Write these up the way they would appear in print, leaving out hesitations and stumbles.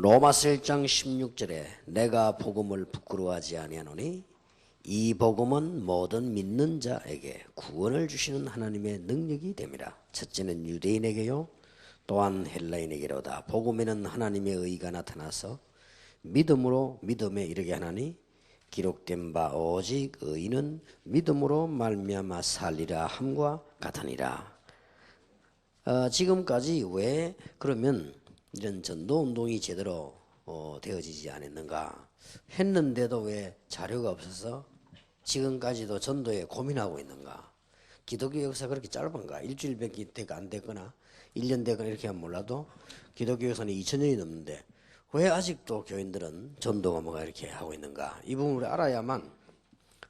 로마서 1장 16절에 내가 복음을 부끄러워하지 아니하노니 이 복음은 모든 믿는 자에게 구원을 주시는 하나님의 능력이 됨이라. 첫째는 유대인에게요 또한 헬라인에게로다. 복음에는 하나님의 의가 나타나서 믿음으로 믿음에 이르게 하나니 기록된 바 오직 의인은 믿음으로 말미암아 살리라 함과 같으니라. 지금까지 왜 그러면 이런 전도운동이 제대로 되어지지 않았는가 했는데도 왜 자료가 없어서 지금까지도 전도에 고민하고 있는가? 기독교 역사가 그렇게 짧은가? 일주일밖에 안 되거나 1년 되거나 이렇게 하면 몰라도 기독교 역사는 2000년이 넘는데 왜 아직도 교인들은 전도가 뭐가 이렇게 하고 있는가? 이 부분을 알아야만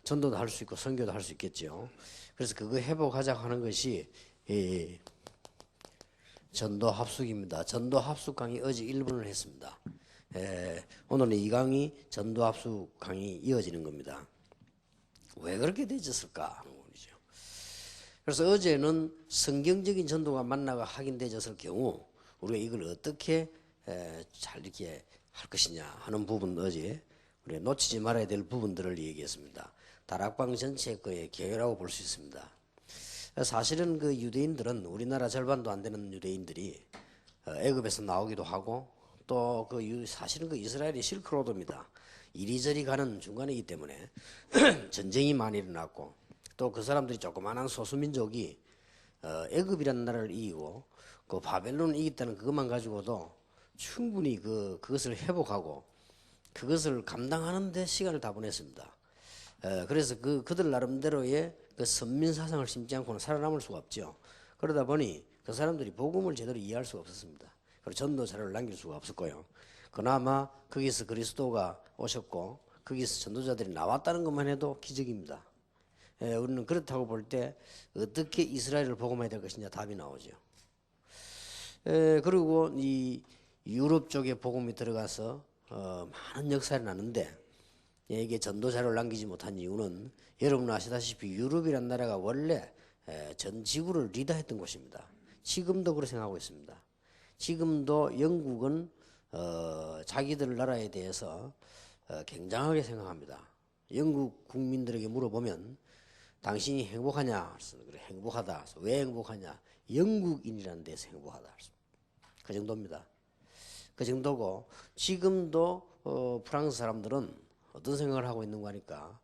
전도도 할 수 있고 선교도 할 수 있겠죠. 그래서 그거 회복하자고 하는 것이 전도 합숙입니다. 전도 합숙 강의 어제 1번을 했습니다. 오늘은 이 강의 전도 합숙 강의 이어지는 겁니다. 왜 그렇게 되졌을까 하는 거죠. 그래서 어제는 성경적인 전도가 만나가 확인되었을 경우 우리가 이걸 어떻게 잘 이렇게 할 것이냐 하는 부분 어제 우리가 놓치지 말아야 될 부분들을 얘기했습니다. 다락방 전체 거의 계획이라고 볼 수 있습니다. 사실은 그 유대인들은 우리나라 절반도 안 되는 유대인들이 애굽에서 나오기도 하고 또 사실은 그 이스라엘이 실크로드입니다. 이리저리 가는 중간이기 때문에 전쟁이 많이 일어났고 또 그 사람들이 조그마한 소수민족이 애굽이라는 나라를 이기고 그 바벨론을 이겼다는 그것만 가지고도 충분히 그것을 회복하고 그것을 감당하는 데 시간을 다 보냈습니다. 그래서 그들 나름대로의 그 선민 사상을 심지 않고는 살아남을 수가 없죠. 그러다 보니 그 사람들이 복음을 제대로 이해할 수가 없었습니다. 그리고 전도 자료를 남길 수가 없었고요. 그나마 거기서 그리스도가 오셨고 거기서 전도자들이 나왔다는 것만 해도 기적입니다. 우리는 그렇다고 볼 때 어떻게 이스라엘을 복음해야 될 것이냐 답이 나오죠. 그리고 이 유럽 쪽에 복음이 들어가서 많은 역사를 나는데 이게 전도 자료를 남기지 못한 이유는 여러분 아시다시피 유럽이란 나라가 원래 전 지구를 리더했던 곳입니다. 지금도 그렇게 생각하고 있습니다. 지금도 영국은 자기들 나라에 대해서 굉장하게 생각합니다. 영국 국민들에게 물어보면 당신이 행복하냐? 그래 행복하다. 왜 행복하냐? 영국인이라는 데서 행복하다. 그 정도입니다. 그 정도고 지금도 프랑스 사람들은 어떤 생각을 하고 있는가 하니까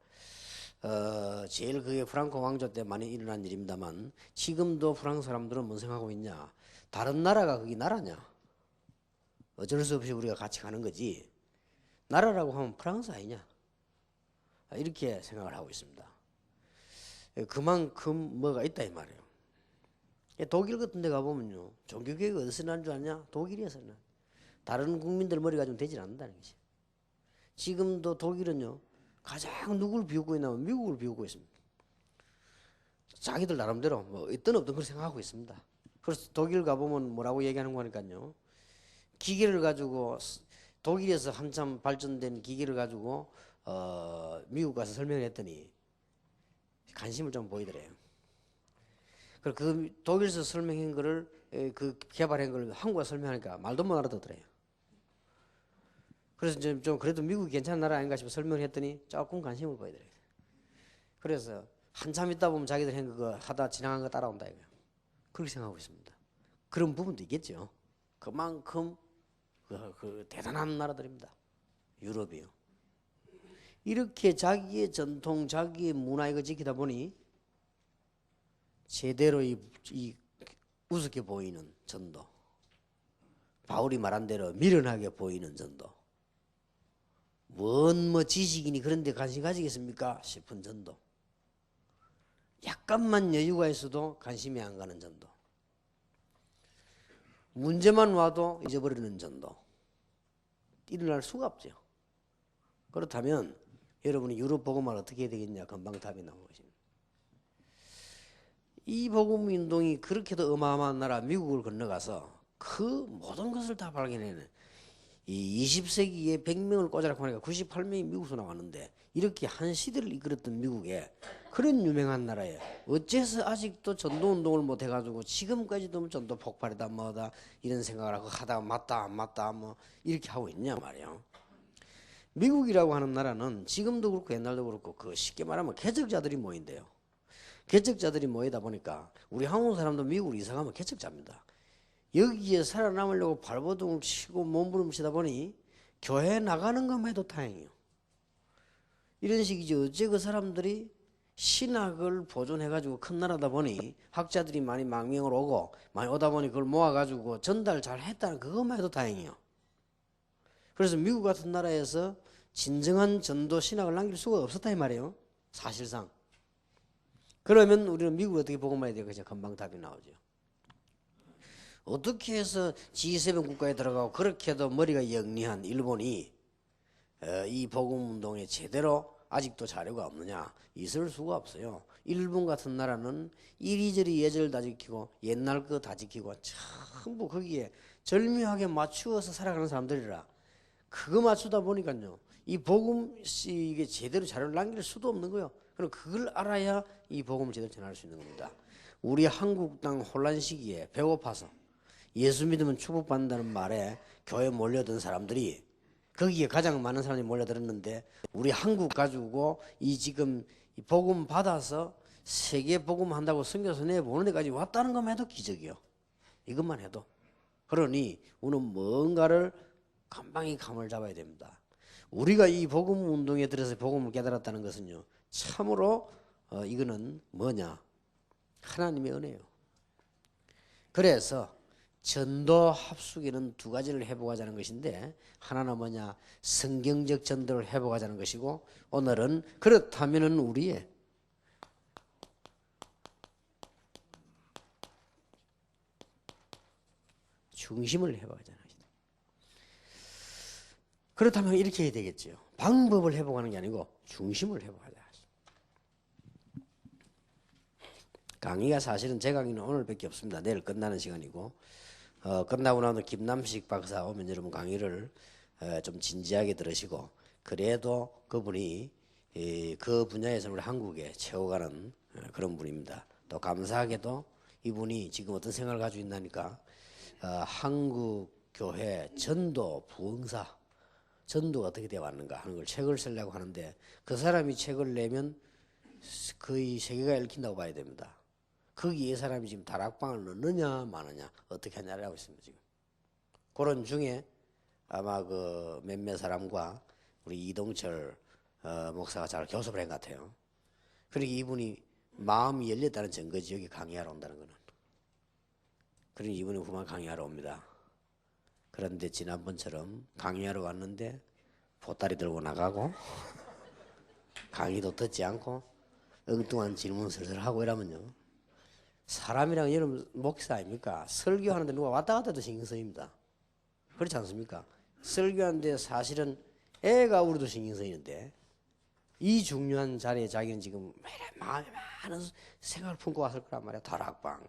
제일 그게 프랑코 왕조 때 많이 일어난 일입니다만 지금도 프랑스 사람들은 뭔 생각하고 있냐? 다른 나라가 그게 나라냐? 어쩔 수 없이 우리가 같이 가는 거지. 나라라고 하면 프랑스 아니냐? 이렇게 생각을 하고 있습니다. 그만큼 뭐가 있다 이 말이에요. 독일 같은 데 가보면요. 종교개혁이 어디서 난 줄 아냐? 독일에서 난. 다른 국민들 머리 가지고 되질 않는다는 거지. 지금도 독일은요. 가장 누구를 비우고 있냐면 미국을 비우고 있습니다. 자기들 나름대로 뭐 있든 없든 그렇게 생각하고 있습니다. 그래서 독일 가보면 뭐라고 얘기하는 거니까요. 기계를 가지고 독일에서 한참 발전된 기계를 가지고 미국 가서 설명을 했더니 관심을 좀 보이더래요. 그리고 그 독일에서 설명한 거를 그 개발한 걸 한국에 설명하니까 말도 못 알아듣더래요. 그래서 좀 그래도 미국이 괜찮은 나라 아닌가 싶어 설명을 했더니 조금 관심을 보이더래요. 그래서 한참 있다 보면 자기들 한 그거 하다 지나간 거 따라온다 이거예요. 그렇게 생각하고 있습니다. 그런 부분도 있겠죠. 그만큼 그 대단한 나라들입니다. 유럽이요. 이렇게 자기의 전통, 자기의 문화 이거 지키다 보니 제대로 이 우습게 보이는 전도, 바울이 말한 대로 미련하게 보이는 전도, 뭐 지식이니 그런 데 관심 가지겠습니까 싶은 전도, 약간만 여유가 있어도 관심이 안 가는 전도, 문제만 와도 잊어버리는 전도, 일어날 수가 없죠. 그렇다면 여러분이 유럽 복음을 어떻게 해야 되겠냐? 금방 답이 나온 것입니다. 이 복음 운동이 그렇게도 어마어마한 나라 미국을 건너가서 그 모든 것을 다 발견해낸 이 20세기에 100명을 꽂아놓고 하니까 98명이 미국에서 나왔는데 이렇게 한 시대를 이끌었던 미국에 그런 유명한 나라에 어째서 아직도 전도 운동을 못 해가지고 지금까지도 전도 폭발이다 뭐다 이런 생각을 하고 하다가 맞다 안 맞다 뭐 이렇게 하고 있냐 말이에요. 미국이라고 하는 나라는 지금도 그렇고 옛날도 그렇고 그 쉽게 말하면 개척자들이 모인대요. 개척자들이 모이다 보니까 우리 한국 사람도 미국으로 이사 가면 개척자입니다. 여기에 살아남으려고 발버둥을 치고 몸부림치다 보니 교회 나가는 것만 해도 다행이에요. 이런 식이지. 어째 그 사람들이 신학을 보존해가지고 큰 나라다 보니 학자들이 많이 망명을 오고 많이 오다 보니 그걸 모아가지고 전달 잘 했다는 그것만 해도 다행이에요. 그래서 미국 같은 나라에서 진정한 전도 신학을 남길 수가 없었다 이 말이에요. 사실상. 그러면 우리는 미국을 어떻게 복음해야 돼요? 그냥 금방 답이 나오죠. 어떻게 해서 G7 국가에 들어가고 그렇게 해도 머리가 영리한 일본이 이 복음운동에 제대로 아직도 자료가 없느냐? 있을 수가 없어요. 일본 같은 나라는 이리저리 예절 다 지키고 옛날 거 다 지키고 전부 거기에 절묘하게 맞추어서 살아가는 사람들이라 그거 맞추다 보니까요. 이 복음 이게 제대로 자료를 남길 수도 없는 거예요. 그럼 그걸 알아야 이 복음을 제대로 전할 수 있는 겁니다. 우리 한국 땅 혼란 시기에 배고파서 예수 믿으면 축복받는다는 말에 교회에 몰려든 사람들이 거기에 가장 많은 사람이 몰려들었는데 우리 한국 가지고 이 지금 이 복음 받아서 세계 복음 한다고 선교사 내보는 데까지 왔다는 것만 해도 기적이요. 이것만 해도. 그러니 우리는 뭔가를 감방이 감을 잡아야 됩니다. 우리가 이 복음 운동에 들어서 복음을 깨달았다는 것은요. 참으로 이거는 뭐냐? 하나님의 은혜예요. 그래서 전도 합숙에는 두 가지를 회복하자는 것인데 하나는 뭐냐? 성경적 전도를 회복하자는 것이고 오늘은 그렇다면은 우리의 중심을 회복하자는 것이다. 그렇다면 이렇게 해야 되겠죠. 방법을 회복하는 게 아니고 중심을 회복하자. 강의가 사실은 제 강의는 오늘밖에 없습니다. 내일 끝나는 시간이고 끝나고 나면 김남식 박사 오면 여러분 강의를 좀 진지하게 들으시고 그래도 그분이 그 분야에서 우리 한국에 채워가는 그런 분입니다. 또 감사하게도 이분이 지금 어떤 생각을 가지고 있나니까 한국 교회 전도 부흥사 전도가 어떻게 되어 왔는가 하는 걸 책을 쓰려고 하는데 그 사람이 책을 내면 거의 세계가 읽힌다고 봐야 됩니다. 거기에 이 사람이 지금 다락방을 넣느냐 마느냐 어떻게 하냐를 하고 있습니다. 지금 그런 중에 아마 그 몇몇 사람과 우리 이동철 목사가 잘 교섭을 한 것 같아요. 그러니까 이분이 마음이 열렸다는 증거지. 여기 강의하러 온다는 거는. 그러니 이분이 후만 강의하러 옵니다. 그런데 지난번처럼 강의하러 왔는데 보따리 들고 나가고 강의도 듣지 않고 엉뚱한 질문 슬슬 하고 이러면요. 사람이랑 여러분 목사 아닙니까? 설교하는데 누가 왔다 갔다 해도 신경 쓰입니다. 그렇지 않습니까? 설교하는데 사실은 애가 우리도 신경 쓰이는데 이 중요한 자리에 자기는 지금 마음에 많은 생각을 품고 왔을 거란 말이야. 다락방.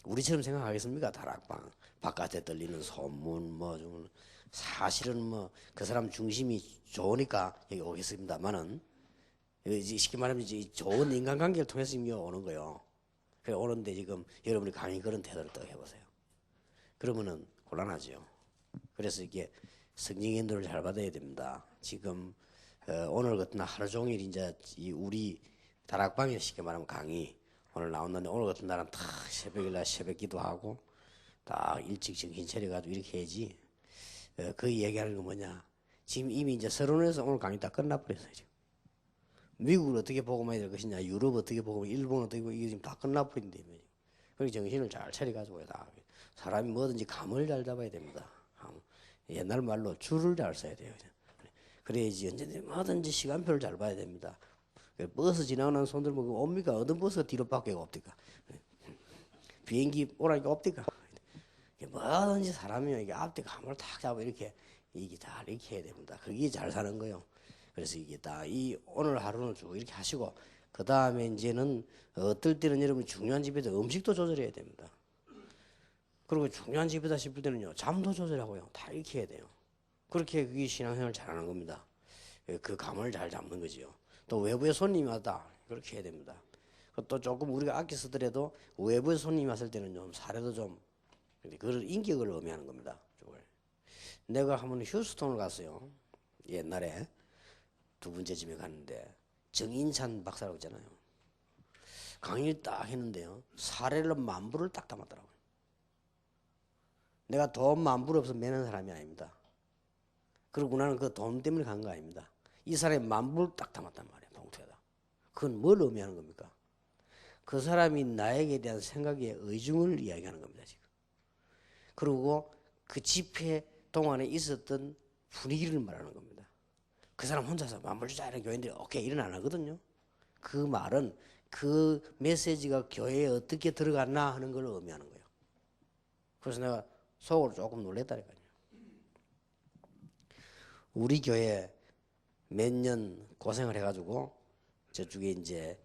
우리처럼 생각하겠습니까? 다락방. 바깥에 들리는 소문 뭐 좀 사실은 뭐 그 사람 중심이 좋으니까 여기 오겠습니다만은 쉽게 말하면 이제 좋은 인간관계를 통해서 이미 오는 거예요. 그래 오는데 지금 여러분이 강의 그런 태도를 또 해보세요. 그러면은 곤란하죠. 그래서 이게 성령 인도를 잘 받아야 됩니다. 지금 오늘 같은 날 하루 종일 이제 이 우리 다락방에 쉽게 말하면 강의 오늘 나왔는데 오늘 같은 날은 다 새벽이라 새벽 기도하고 다 일찍 정신 차려가지고 이렇게 해야지. 그 얘기하는 거 뭐냐? 지금 이미 이제 서론에서 오늘 강의 다 끝나버렸어요. 지금. 미국을 어떻게 복음해야 될 것이냐, 유럽 어떻게 복음해, 일본 어떻게 복음해, 이게 지금 다 끝나버린데. 그래서 정신을 잘 차려가지고 다 사람이 뭐든지 감을 잘 잡아야 됩니다. 옛날 말로 줄을 잘 써야 돼요. 그래야지 언제든지 뭐든지 시간표를 잘 봐야 됩니다. 버스 지나가는 손 들면 옵니까? 어떤 버스가 뒤로 바뀌고 없디까? 비행기 오라니까 없디까? 뭐든지 사람이 이게 앞뒤 감을 탁 잡아 이렇게 이게 잘 이렇게 해야 됩니다. 그게 잘 사는 거요. 그래서 이게 다 이 오늘 하루는 쭉 이렇게 하시고 그 다음에 이제는 어떨 때는 여러분 중요한 집에도 음식도 조절해야 됩니다. 그리고 중요한 집이다 싶을 때는요 잠도 조절하고요 다 이렇게 해야 돼요. 그렇게 그게 신앙생활을 잘하는 겁니다. 그 감을 잘 잡는 거지요. 또 외부에 손님이 왔다 그렇게 해야 됩니다. 또 조금 우리가 아껴 쓰더라도 외부 손님이 왔을 때는 좀 사례도 좀 그걸 인격을 의미하는 겁니다. 내가 한번 휴스턴을 갔어요. 옛날에 두 번째 집에 갔는데 정인찬 박사라고 있잖아요. 강의를 딱 했는데요. 사례를 10,000부를 딱 담았더라고요. 내가 돈 10,000불 없어 매는 사람이 아닙니다. 그리고 나는 그 돈 때문에 간 거 아닙니다. 이 사람이 10,000불을 딱 담았단 말이에요. 봉투에다. 그건 뭘 의미하는 겁니까? 그 사람이 나에게 대한 생각의 의중을 이야기하는 겁니다. 지금. 그리고 그 집회 동안에 있었던 분위기를 말하는 겁니다. 그 사람 혼자서 10,000불 주자 이런 교인들이 오케이 일은 안 하거든요. 그 말은 그 메시지가 교회에 어떻게 들어갔나 하는 걸 의미하는 거예요. 그래서 내가 속으로 조금 놀랬다니까요. 우리 교회 몇 년 고생을 해가지고 저쪽에 이제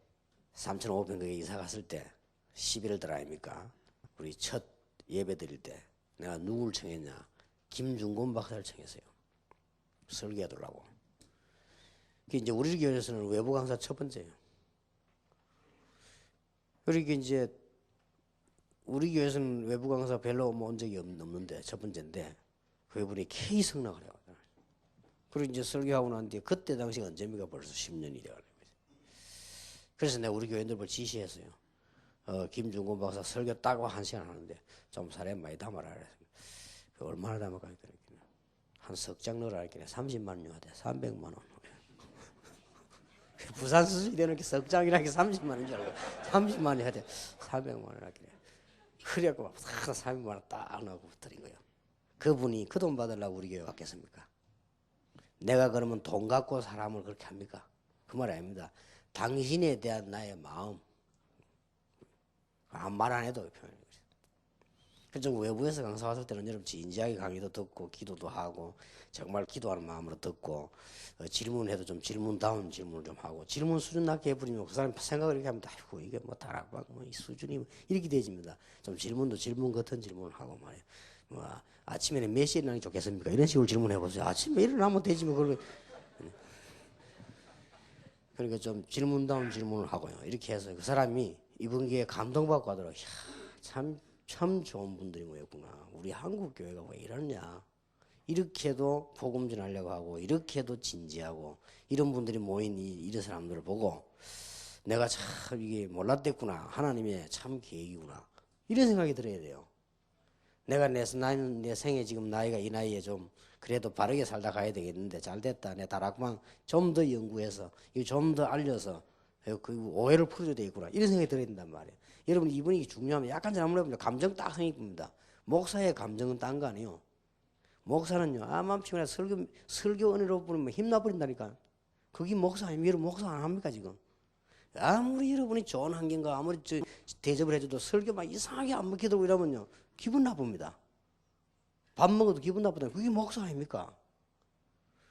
3,500가게 이사 갔을 때 11월 달 아닙니까? 우리 첫 예배 드릴 때 내가 누구를 청했냐? 김중곤 박사를 청했어요. 설교하더라고. 이제 우리 교회에서는 외부 강사 첫 번째예요. 그러니까 이제 우리 교회에서는 외부 강사 별로 온 적이 없는데 첫 번째인데 그분이 K 성락을 해요. 그리고 이제 설교하고 난 뒤에 그때 당시가 언제입니까? 벌써 10년이 돼가는 거죠. 그래서 내가 우리 교인들 지시했어요. 김중곤 박사 설교 따고 1시간 하는데 좀 사례 많이 담아라. 그 얼마나 담아가 했더니 한 석 장 넣으라 했더니 30만 원 요하대. 300만 원. 부산 수준이 되는 게 석 장이라는 게 30만 원인 줄 알고 30만 원 해야 돼. 400만 원 하길래. 그래갖고 막 300만 원 딱 넣고 드린 거예요. 그분이 그 돈 받으려고 우리 교회 왔겠습니까? 내가 그러면 돈 갖고 사람을 그렇게 합니까? 그 말 아닙니다. 당신에 대한 나의 마음. 아무 말 안 해도 표현해요. 그래서 외부에서 강사 왔을 때는 여러분 진지하게 강의도 듣고 기도도 하고 정말 기도하는 마음으로 듣고 질문해도 좀 질문다운 질문을 좀 하고 질문 수준 낮게 해버리면 그 사람 생각을 이렇게 하면 아이고 이게 뭐 다락방 뭐 이 수준이 이렇게 되집니다. 좀 질문도 질문 같은 질문을 하고 말이에요. 뭐 아침에는 몇 시에 일어나는 게 좋겠습니까? 이런 식으로 질문해 보세요. 아침에 일어나면 되지 뭐 그걸 그러니까 좀 질문다운 질문을 하고요. 이렇게 해서 그 사람이 이번 기회에 감동받고 하더라고요. 참 좋은 분들이 모였구나. 우리 한국 교회가 왜 이러냐. 이렇게도 복음 전하려고 하고 이렇게도 진지하고 이런 분들이 모인 이런 사람들을 보고 내가 참 이게 몰랐댔구나. 하나님의 참 계획이구나. 이런 생각이 들어야 돼요. 내가 내 생에 지금 나이가 이 나이에 좀 그래도 바르게 살다 가야 되겠는데 잘 됐다. 내 다락방 좀 더 연구해서 좀 더 알려서 그 오해를 풀어줘야 되겠구나. 이런 생각이 들어야 된단 말이에요. 여러분 이분이 중요하면 약간 잘못해보면 감정 딱 생깁니다. 목사의 감정은 딴 거 아니에요. 목사는요 아무 피곤해 설교 은혜로 부르면 힘나버린다니까. 그게 목사 아니면 여러분 목사 안 합니까 지금? 아무리 여러분이 좋은 환경과 아무리 대접을 해줘도 설교 막 이상하게 안 먹히더라고 이러면요 기분 나쁩니다. 밥 먹어도 기분 나쁘다. 그게 목사 아닙니까?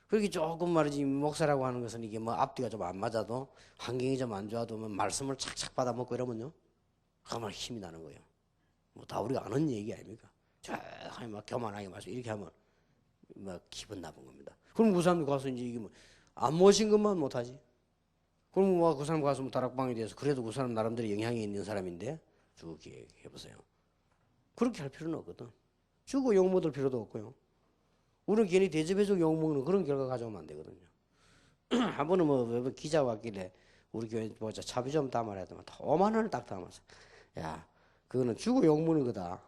그렇게 조금 말이지 목사라고 하는 것은 이게 뭐 앞뒤가 좀 안 맞아도 환경이 좀 안 좋아도 뭐 말씀을 착착 받아 먹고 이러면요 정말 힘이 나는 거예요. 뭐 다 우리가 아는 얘기 아닙니까? 쫙 막 교만하게 말씀 이렇게 하면 막 기분 나쁜 겁니다. 그럼 그 사람 가서 이제 이게 뭐 안 모신 것만 못하지. 그럼 뭐 그 사람 가서 뭐 다락방에 대해서 그래도 그 사람 나름대로 영향이 있는 사람인데 쭉 해보세요. 그렇게 할 필요는 없거든. 주고 욕먹을 필요도 없고요. 우리는 괜히 대접해주고 욕먹는 그런 결과 가져오면 안 되거든요. 한 번은 뭐 기자 왔길래 우리 교회 보자 차비 좀 담아라 했더니 5만 원을 딱 담았어. 야 그거는 주고 욕먹는 거다.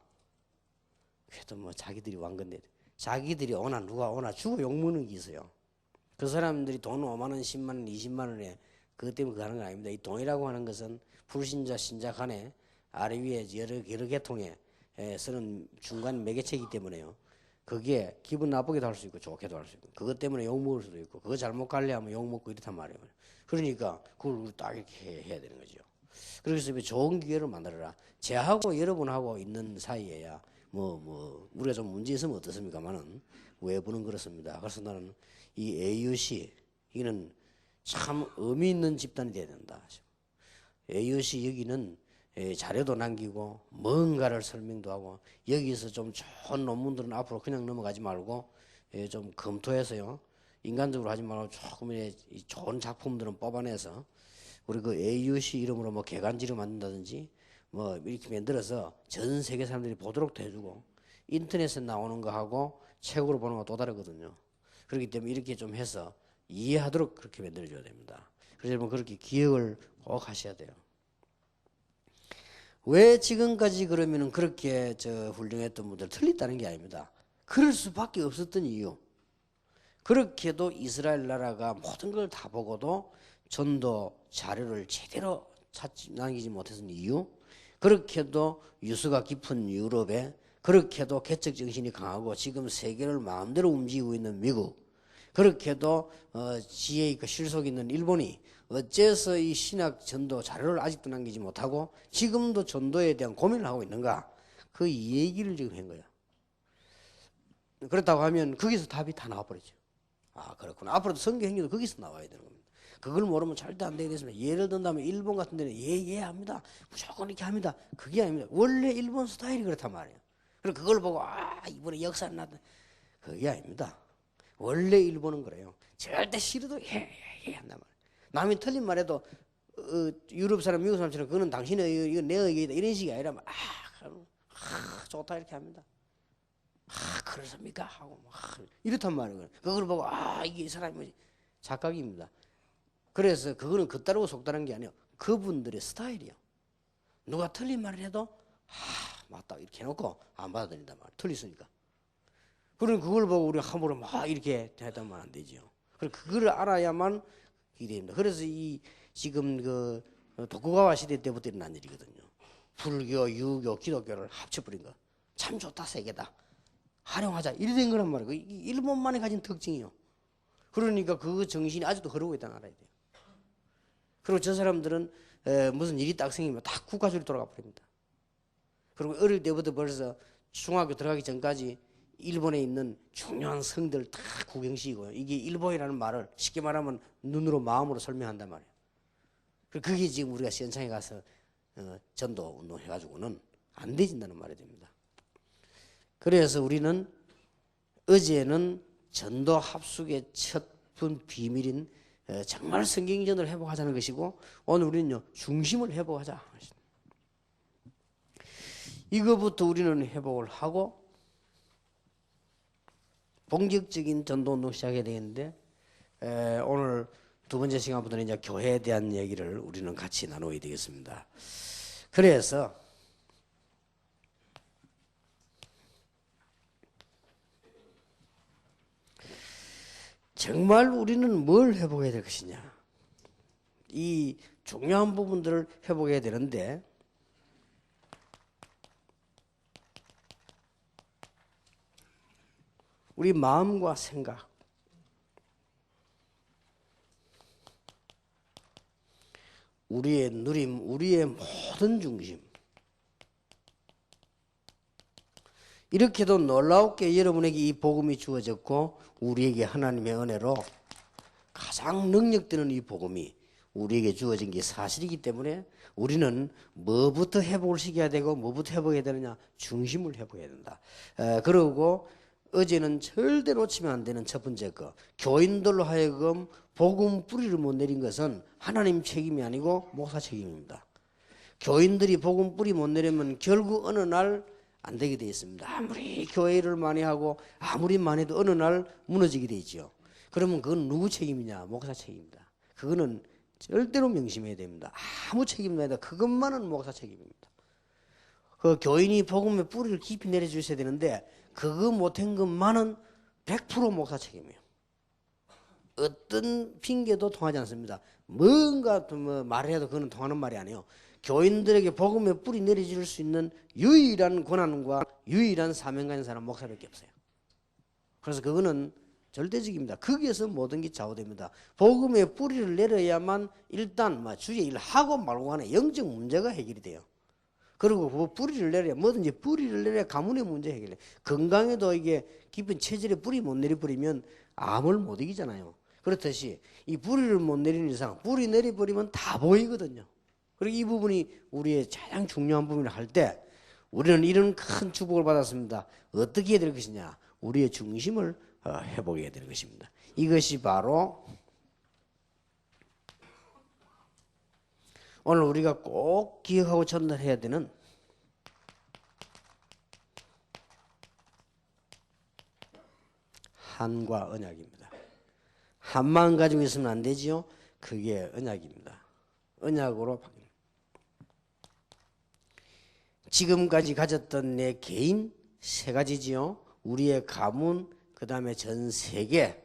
그래도 뭐 자기들이 왕 건데 자기들이 오나 누가 오나 주고 욕먹는 게 있어요. 그 사람들이 돈 5만 원, 10만 원, 20만 원에 그것 때문에 그거 하는 건 아닙니다. 이 돈이라고 하는 것은 불신자, 신자 간에 아래 위에 여러 계통에 쓰는 중간 매개체이기 때문에요. 그게 기분 나쁘게도 할 수 있고 좋게도 할 수 있고 그것 때문에 욕먹을 수도 있고 그거 잘못 관리하면 욕먹고 이렇단 말이에요. 그러니까 그걸 딱 이렇게 해야 되는 거죠. 그래서 좋은 기회를 만들어라. 제하고 여러분하고 있는 사이에야 우리가 좀 문제 있으면 어떻습니까만은 외부는 그렇습니다. 그래서 나는 이 AUC 이는 참 의미 있는 집단이 돼야 된다. AUC 여기는 자료도 남기고 뭔가를 설명도 하고 여기서 좀 좋은 논문들은 앞으로 그냥 넘어가지 말고 좀 검토해서요. 인간적으로 하지 말고 조금 좋은 작품들은 뽑아내서 우리 그 AUC 이름으로 뭐 개간지를 만든다든지 뭐 이렇게 만들어서 전 세계 사람들이 보도록 해주고 인터넷에 나오는 거하고 책으로 보는 거 또 다르거든요. 그렇기 때문에 이렇게 좀 해서 이해하도록 그렇게 만들어줘야 됩니다. 그래서 여러분 그렇게 기억을 꼭 하셔야 돼요. 왜 지금까지 그러면은 그렇게 훌륭했던 분들 틀렸다는 게 아닙니다. 그럴 수밖에 없었던 이유. 그렇게도 이스라엘 나라가 모든 걸 다 보고도 전도 자료를 제대로 남기지 못했던 이유. 그렇게도 유수가 깊은 유럽에 그렇게도 개척 정신이 강하고 지금 세계를 마음대로 움직이고 있는 미국. 그렇게도 지혜 있고 실속 있는 일본이 어째서 이 신학 전도 자료를 아직도 남기지 못하고 지금도 전도에 대한 고민을 하고 있는가? 그 얘기를 지금 한 거야. 그렇다고 하면 거기서 답이 다 나와버리죠. 아 그렇구나. 앞으로도 성경 행위도 거기서 나와야 되는 겁니다. 그걸 모르면 절대 안 되게 됐습니다. 예를 든다면 일본 같은 데는 예 합니다. 무조건 이렇게 합니다. 그게 아닙니다. 원래 일본 스타일이 그렇단 말이에요. 그리고 그걸 보고 아 이번에 역사는 나다. 그게 아닙니다. 원래 일본은 그래요. 절대 싫어도 예 한단 말이에요. 남이 틀린 말해도 유럽 사람 미국 사람처럼 그거는 당신의 의견 이건 내 의견이다 이런 식이 아니라 좋다 이렇게 합니다. 그렇습니까? 하고 이렇단 말이에요. 그걸 보고 이게 이 사람이 착각입니다. 그래서 그거는 그따르고 속다른 게 아니에요. 그분들의 스타일이요. 누가 틀린 말을 해도 맞다 이렇게 해놓고 안 받아들인단 말이에요. 틀렸으니까. 그럼 그걸 보고 우리가 함부로 막 이렇게 했다면 안 되죠. 그리고 그걸 알아야만 기대입니다. 그래서 이 지금 그 도쿠가와 시대 때부터 일어난 일이거든요. 불교, 유교, 기독교를 합쳐버린 거. 참 좋다, 세계다. 활용하자. 이래 된 거란 말이에요. 일본만이 가진 특징이요. 그러니까 그 정신이 아직도 흐르고 있다는 알아야 돼요. 그리고 저 사람들은 무슨 일이 딱 생기면 다 국가주의로 돌아가 버립니다. 그리고 어릴 때부터 벌써 중학교 들어가기 전까지 일본에 있는 중요한 성들 다 구경시키고요. 이게 일본이라는 말을 쉽게 말하면 눈으로 마음으로 설명한단 말이에요. 그게 지금 우리가 시원창에 가서 전도 운동 해가지고는 안 되진다는 말이 됩니다. 그래서 우리는 어제는 전도 합숙의 첫 비밀인 정말 성경전을 회복하자는 것이고 오늘 우리는요 중심을 회복하자. 이거부터 우리는 회복을 하고 본격적인 전도운동 시작해야 되겠는데 오늘 두 번째 시간부터는 이제 교회에 대한 얘기를 우리는 같이 나누어야 되겠습니다. 그래서 정말 우리는 뭘 회복해야 될 것이냐. 이 중요한 부분들을 회복해야 되는데 우리 마음과 생각 우리의 누림, 우리의 모든 중심 이렇게도 놀라웠게 여러분에게 이 복음이 주어졌고 우리에게 하나님의 은혜로 가장 능력되는 이 복음이 우리에게 주어진 게 사실이기 때문에 우리는 뭐부터 회복을 시켜야 되고 뭐부터 회복해야 되느냐 중심을 회복해야 된다. 그리고 어제는 절대 놓치면 안 되는 첫 번째 거 교인들로 하여금 복음 뿌리를 못 내린 것은 하나님 책임이 아니고 목사 책임입니다. 교인들이 복음 뿌리 못 내리면 결국 어느 날 안 되게 되어 있습니다. 아무리 교회를 많이 하고 아무리 많이 해도 어느 날 무너지게 되어 있죠. 그러면 그건 누구 책임이냐? 목사 책임입니다. 그거는 절대로 명심해야 됩니다. 아무 책임도 아니다. 그것만은 목사 책임입니다. 그 교인이 복음의 뿌리를 깊이 내려주셔야 되는데 그거 못한 것만은 100% 목사 책임이에요. 어떤 핑계도 통하지 않습니다. 뭔가 뭐 말을 해도 그거는 통하는 말이 아니에요. 교인들에게 복음의 뿌리 내려줄 수 있는 유일한 권한과 유일한 사명 가진 사람 목사밖에 없어요. 그래서 그거는 절대적입니다. 거기에서 모든 게 좌우됩니다. 복음의 뿌리를 내려야만 일단 주의 일을 하고 말고 하는 영적 문제가 해결이 돼요. 그리고 그 뿌리를 내려야 뭐든지 뿌리를 내려야 가문의 문제 해결해. 건강에도 이게 깊은 체질에 뿌리 못 내려버리면 암을 못 이기잖아요. 그렇듯이 이 뿌리를 못 내리는 이상 뿌리 내려버리면 다 보이거든요. 그리고 이 부분이 우리의 가장 중요한 부분을 할 때 우리는 이런 큰 축복을 받았습니다. 어떻게 해야 될 것이냐? 우리의 중심을 회복해야 되는 것입니다. 이것이 바로 오늘 우리가 꼭 기억하고 전달해야 되는 한과 언약입니다. 한만 가지고 있으면 안 되지요. 그게 언약입니다. 언약으로 바뀝니다. 지금까지 가졌던 내 개인 세 가지지요. 우리의 가문, 그 다음에 전 세계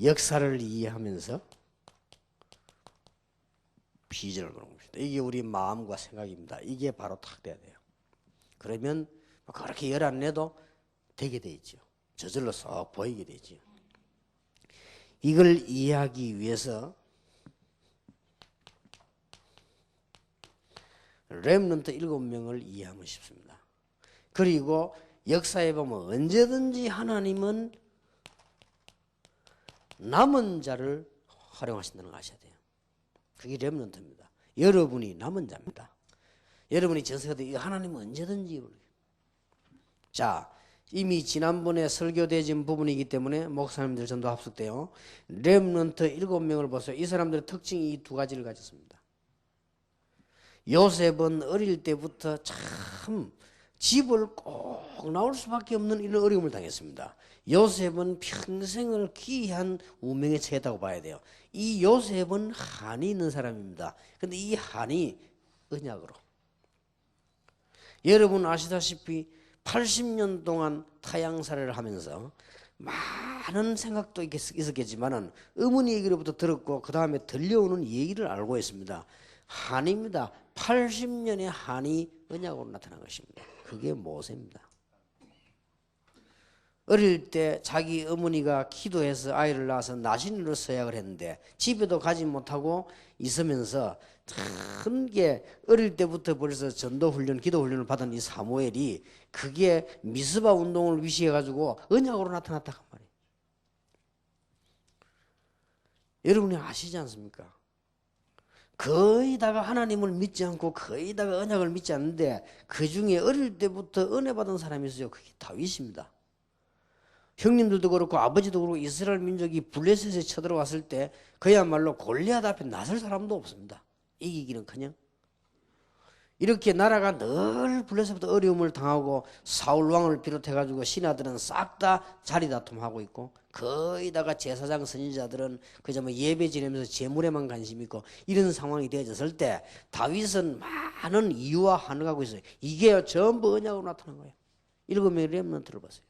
역사를 이해하면서 비전을 그런 겁니다. 이게 우리 마음과 생각입니다. 이게 바로 탁 돼야 돼요. 그러면 그렇게 열 안 내도 되게 돼 있죠. 저절로 쏙 보이게 되죠. 이걸 이해하기 위해서 렘넌트 7명을 이해하면 쉽습니다. 그리고 역사에 보면 언제든지 하나님은 남은 자를 활용하신다는 걸 아셔야 돼요. 그게 렘넌트입니다. 여러분이 남은 자입니다. 여러분이 전세가도 하나님은 언제든지. 자, 이미 지난번에 설교되어진 부분이기 때문에 목사님들 전도 합숙 때요. 렘넌트 7명을 보세요. 이 사람들의 특징이 이 두 가지를 가졌습니다. 요셉은 어릴 때부터 참 집을 꼭 나올 수밖에 없는 이런 어려움을 당했습니다. 요셉은 평생을 기이한 운명에 처했다고 봐야 돼요. 이 요셉은 한이 있는 사람입니다. 그런데 이 한이 언약으로. 여러분 아시다시피 80년 동안 타향살이를 하면서 많은 생각도 있었겠지만 어머니 얘기로부터 들었고 그 다음에 들려오는 얘기를 알고 있습니다. 한입니다. 80년의 한이 언약으로 나타난 것입니다. 그게 모세입니다. 어릴 때 자기 어머니가 기도해서 아이를 낳아서 나신으로 서약을 했는데 집에도 가지 못하고 있으면서 큰 게 어릴 때부터 벌써 전도훈련, 기도훈련을 받은 이 사무엘이 그게 미스바 운동을 위시해가지고 언약으로 나타났다 그 말이에요. 여러분이 아시지 않습니까? 거의 다가 하나님을 믿지 않고 거의 다가 언약을 믿지 않는데 그 중에 어릴 때부터 은혜 받은 사람이 있어요. 그게 다윗입니다. 형님들도 그렇고 아버지도 그렇고 이스라엘 민족이 블레셋에 쳐들어왔을 때 그야말로 골리앗 앞에 나설 사람도 없습니다. 이기기는커녕 이렇게 나라가 늘 블레셋부터 어려움을 당하고 사울 왕을 비롯해가지고 신하들은 싹 다 자리 다툼하고 있고 거의 다가 제사장 선지자들은 그저 뭐 예배 지내면서 재물에만 관심 있고 이런 상황이 되어졌을 때 다윗은 많은 이유와 한가하고 있어요. 이게 전부 언약으로 나타난 거예요. 7명의 렘넌트를 보세요.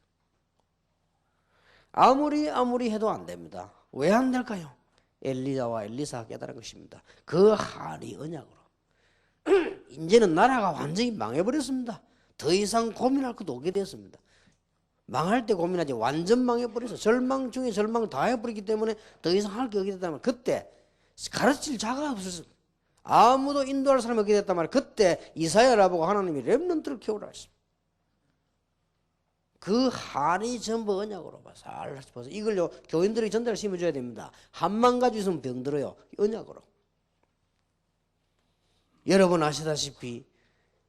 아무리 해도 안 됩니다. 왜 안 될까요? 엘리야와 엘리사가 깨달은 것입니다. 그 한이 언약으로. 이제는 나라가 완전히 망해버렸습니다. 더 이상 고민할 것도 없게 됐습니다. 망할 때 고민하지 완전 망해버려서 절망 중에 절망을 다 해버리기 때문에 더 이상 할 게 없게 됐다면 그때 가르칠 자가 없었습니다. 아무도 인도할 사람이 없게 됐단 말이에요. 그때 이사야를 보고 하나님이 렘넌트를 키우라 했습니다. 그 한이 전부 언약으로 봐서 이걸요 교인들이 전달을 심어줘야 됩니다. 한만 가지 있으면 병들어요. 언약으로. 여러분 아시다시피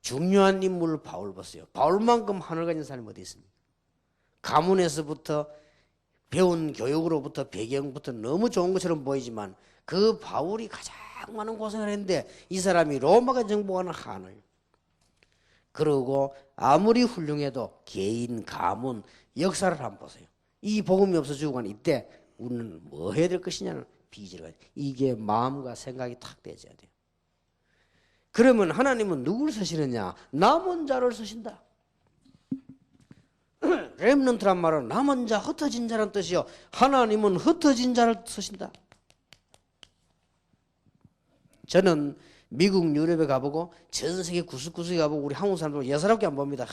중요한 인물 바울 보세요. 바울만큼 하늘 가진 사람이 어디 있습니까? 가문에서부터 배운 교육으로부터 배경부터 너무 좋은 것처럼 보이지만 그 바울이 가장 많은 고생을 했는데 이 사람이 로마가 정복하는 한을 그러고 아무리 훌륭해도 개인, 가문, 역사를 한번 보세요. 이 복음이 없어 죽어가는 이때 우리는 뭐 해야 될 것이냐는 비전을 이게 마음과 생각이 탁 되어져야 돼요. 그러면 하나님은 누구를 쓰시느냐? 남은 자를 쓰신다. 렘넌트란 말은 남은 자, 흩어진 자란 뜻이요. 하나님은 흩어진 자를 쓰신다. 저는 미국, 유럽에 가보고 전 세계 구석구석에 가보고 우리 한국 사람들 예사롭게 안 봅니다.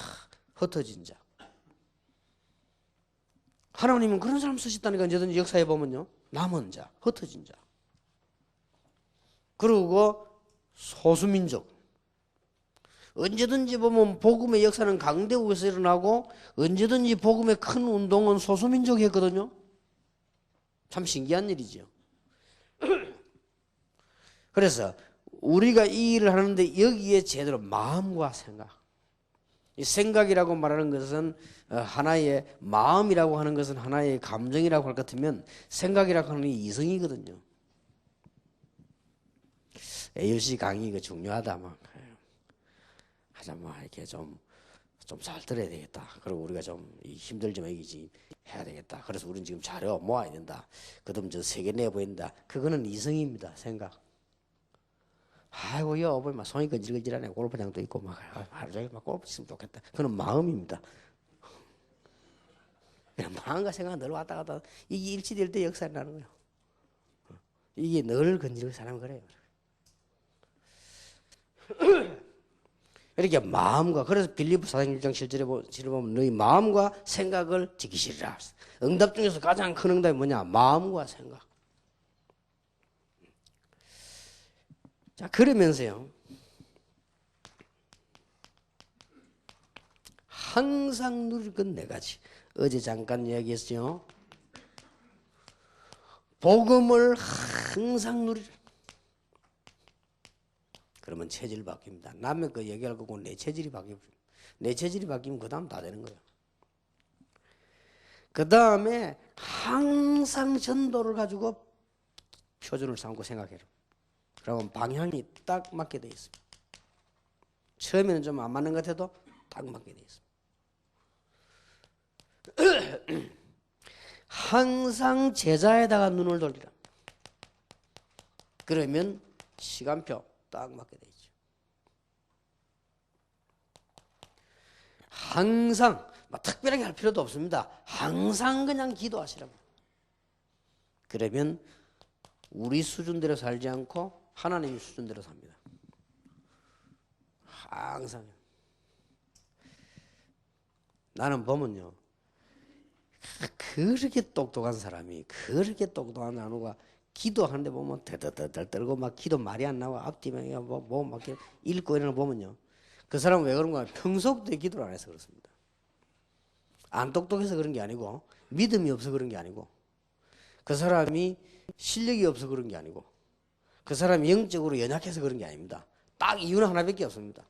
흩어진 자. 하나님은 그런 사람 쓰셨다니까 언제든지 역사에 보면요. 남은 자, 흩어진 자. 그리고 소수민족. 언제든지 보면 복음의 역사는 강대국에서 일어나고 언제든지 복음의 큰 운동은 소수민족이 했거든요. 참 신기한 일이죠. 그래서 우리가 이 일을 하는데 여기에 제대로 마음과 생각. 이 생각이라고 말하는 것은 하나의 마음이라고 하는 것은 하나의 감정이라고 할 것 같으면 생각이라고 하는 게 이성이거든요. AUC 강의 이거 중요하다 막 하자 뭐 이렇게 좀 잘 들어야 되겠다. 그리고 우리가 좀 힘들지만 이기지 해야 되겠다. 그래서 우리는 지금 자료 모아야 된다. 그다음 저 세계 내 보인다. 그거는 이성입니다. 생각. 아이고 여 어버이 막 손이 건질건질하네. 골프장도 있고 막 하루 종일 막 골프 치면 좋겠다. 그건 마음입니다. 그냥 마음과 생각 늘 왔다 갔다 이게 일치될 때 역사가 나는 거예요. 이게 늘 건지는 사람은 그래요. 이렇게 마음과 그래서 빌립보 4장 1장 7절에 보면 너희 마음과 생각을 지키시리라. 응답 중에서 가장 큰 응답이 뭐냐? 마음과 생각. 자 그러면서요. 항상 누릴 건 네 가지. 어제 잠깐 이야기했죠. 복음을 항상 누리라. 그러면 체질 바뀝니다. 남의 거 얘기할 거고 내 체질이 바뀌어버립니다. 내 체질이 바뀌면 그 다음 다 되는 거예요. 그 다음에 항상 전도를 가지고 표준을 삼고 생각해라. 그러면 방향이 딱 맞게 돼 있습니다. 처음에는 좀 안 맞는 것 같아도 딱 맞게 돼 있습니다. 항상 제자에다가 눈을 돌리라. 그러면 시간표 딱 맞게 돼 있죠. 항상 특별하게 할 필요도 없습니다. 항상 그냥 기도하시라고. 그러면 우리 수준대로 살지 않고 하나님 수준대로 삽니다. 항상. 나는 보면요. 그렇게 똑똑한 사람이 그렇게 똑똑한 나누가 기도하는데 보면 더더더 떨고 막 기도 말이 안 나와 앞뒤에 뭐막 읽고 이런 거 보면요. 그 사람은 왜 그런가? 평소부터 기도를 안 해서 그렇습니다. 안 똑똑해서 그런 게 아니고 믿음이 없어 그런 게 아니고 그 사람이 실력이 없어 그런 게 아니고 그 사람이 영적으로 연약해서 그런 게 아닙니다. 딱 이유는 하나밖에 없습니다.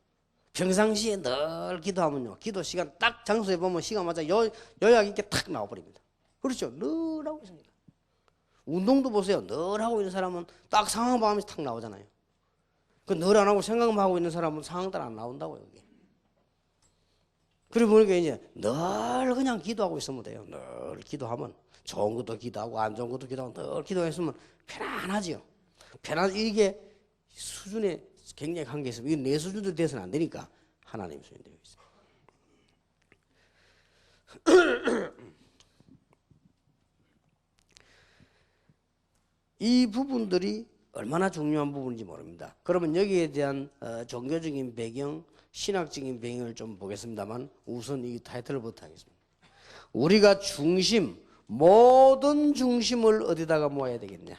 평상시에 늘 기도하면요. 기도 시간 딱 장소에 보면 시간 맞아 요약 있게 탁 나와버립니다. 그렇죠? 늘 하고 있습니다. 운동도 보세요. 늘 하고 있는 사람은 딱 상황 봐가면서 탁 나오잖아요. 그 늘 안 하고 생각만 하고 있는 사람은 상황 따라 안 나온다고요. 여기. 그리고 보니까 이제 늘 그냥 기도하고 있으면 돼요. 늘 기도하면 좋은 것도 기도하고 안 좋은 것도 기도하고 늘 기도했으면 편안하지요. 이게 수준에 굉장히 한계 있습니다. 이게 내 수준도 돼서는 안 되니까 하나님 수준이 되어 있어요. 이 부분들이 얼마나 중요한 부분인지 모릅니다. 그러면 여기에 대한 종교적인 배경, 신학적인 배경을 좀 보겠습니다만 우선 이 타이틀부터 하겠습니다. 우리가 모든 중심을 어디다가 모아야 되겠냐?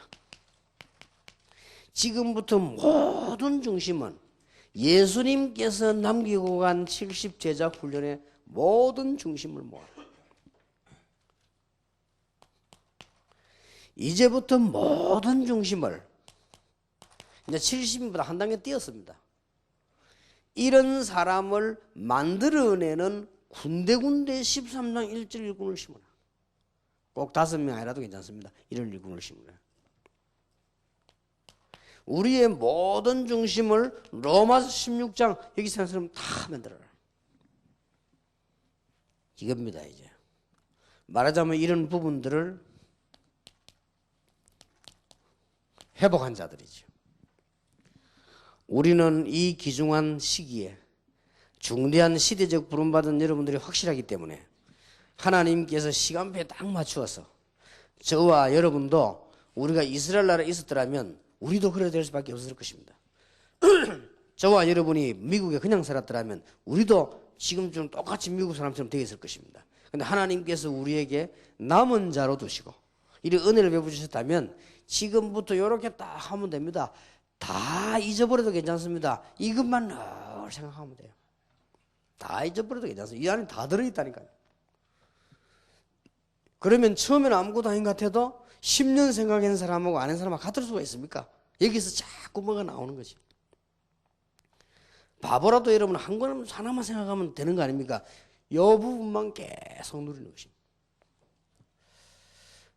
지금부터 모든 중심은 예수님께서 남기고 간 70제자 훈련의 모든 중심을 모아라. 이제부터 모든 중심을 이제 70인보다 한 단계 뛰었습니다. 이런 사람을 만들어내는 군데군데 13장 1절 일꾼을 심으라. 꼭 5명 아니라도 괜찮습니다. 이런 일꾼을 심으라. 우리의 모든 중심을 로마서 16장 여기 사는 사람 다 만들어라. 이겁니다. 이제 말하자면 이런 부분들을 회복한 자들이죠. 우리는 이 귀중한 시기에 중대한 시대적 부름받은 여러분들이 확실하기 때문에 하나님께서 시간표에 딱 맞추어서 저와 여러분도 우리가 이스라엘 나라에 있었더라면 우리도 그래야 될 수밖에 없을 것입니다. 저와 여러분이 미국에 그냥 살았더라면 우리도 지금쯤 똑같이 미국 사람처럼 되어 있을 것입니다. 그런데 하나님께서 우리에게 남은 자로 두시고 이런 은혜를 베푸셨다면 지금부터 이렇게 딱 하면 됩니다. 다 잊어버려도 괜찮습니다. 이것만 늘 생각하면 돼요. 다 잊어버려도 괜찮습니다. 이 안에 다 들어있다니까요. 그러면 처음에는 아무것도 아닌 것 같아도 10년 생각하는 사람하고 아는 사람하고 같을 수가 있습니까? 여기서 자꾸 뭐가 나오는 거지. 바보라도 여러분 한 권 하나만 생각하면 되는 거 아닙니까? 이 부분만 계속 누리는 것입니다.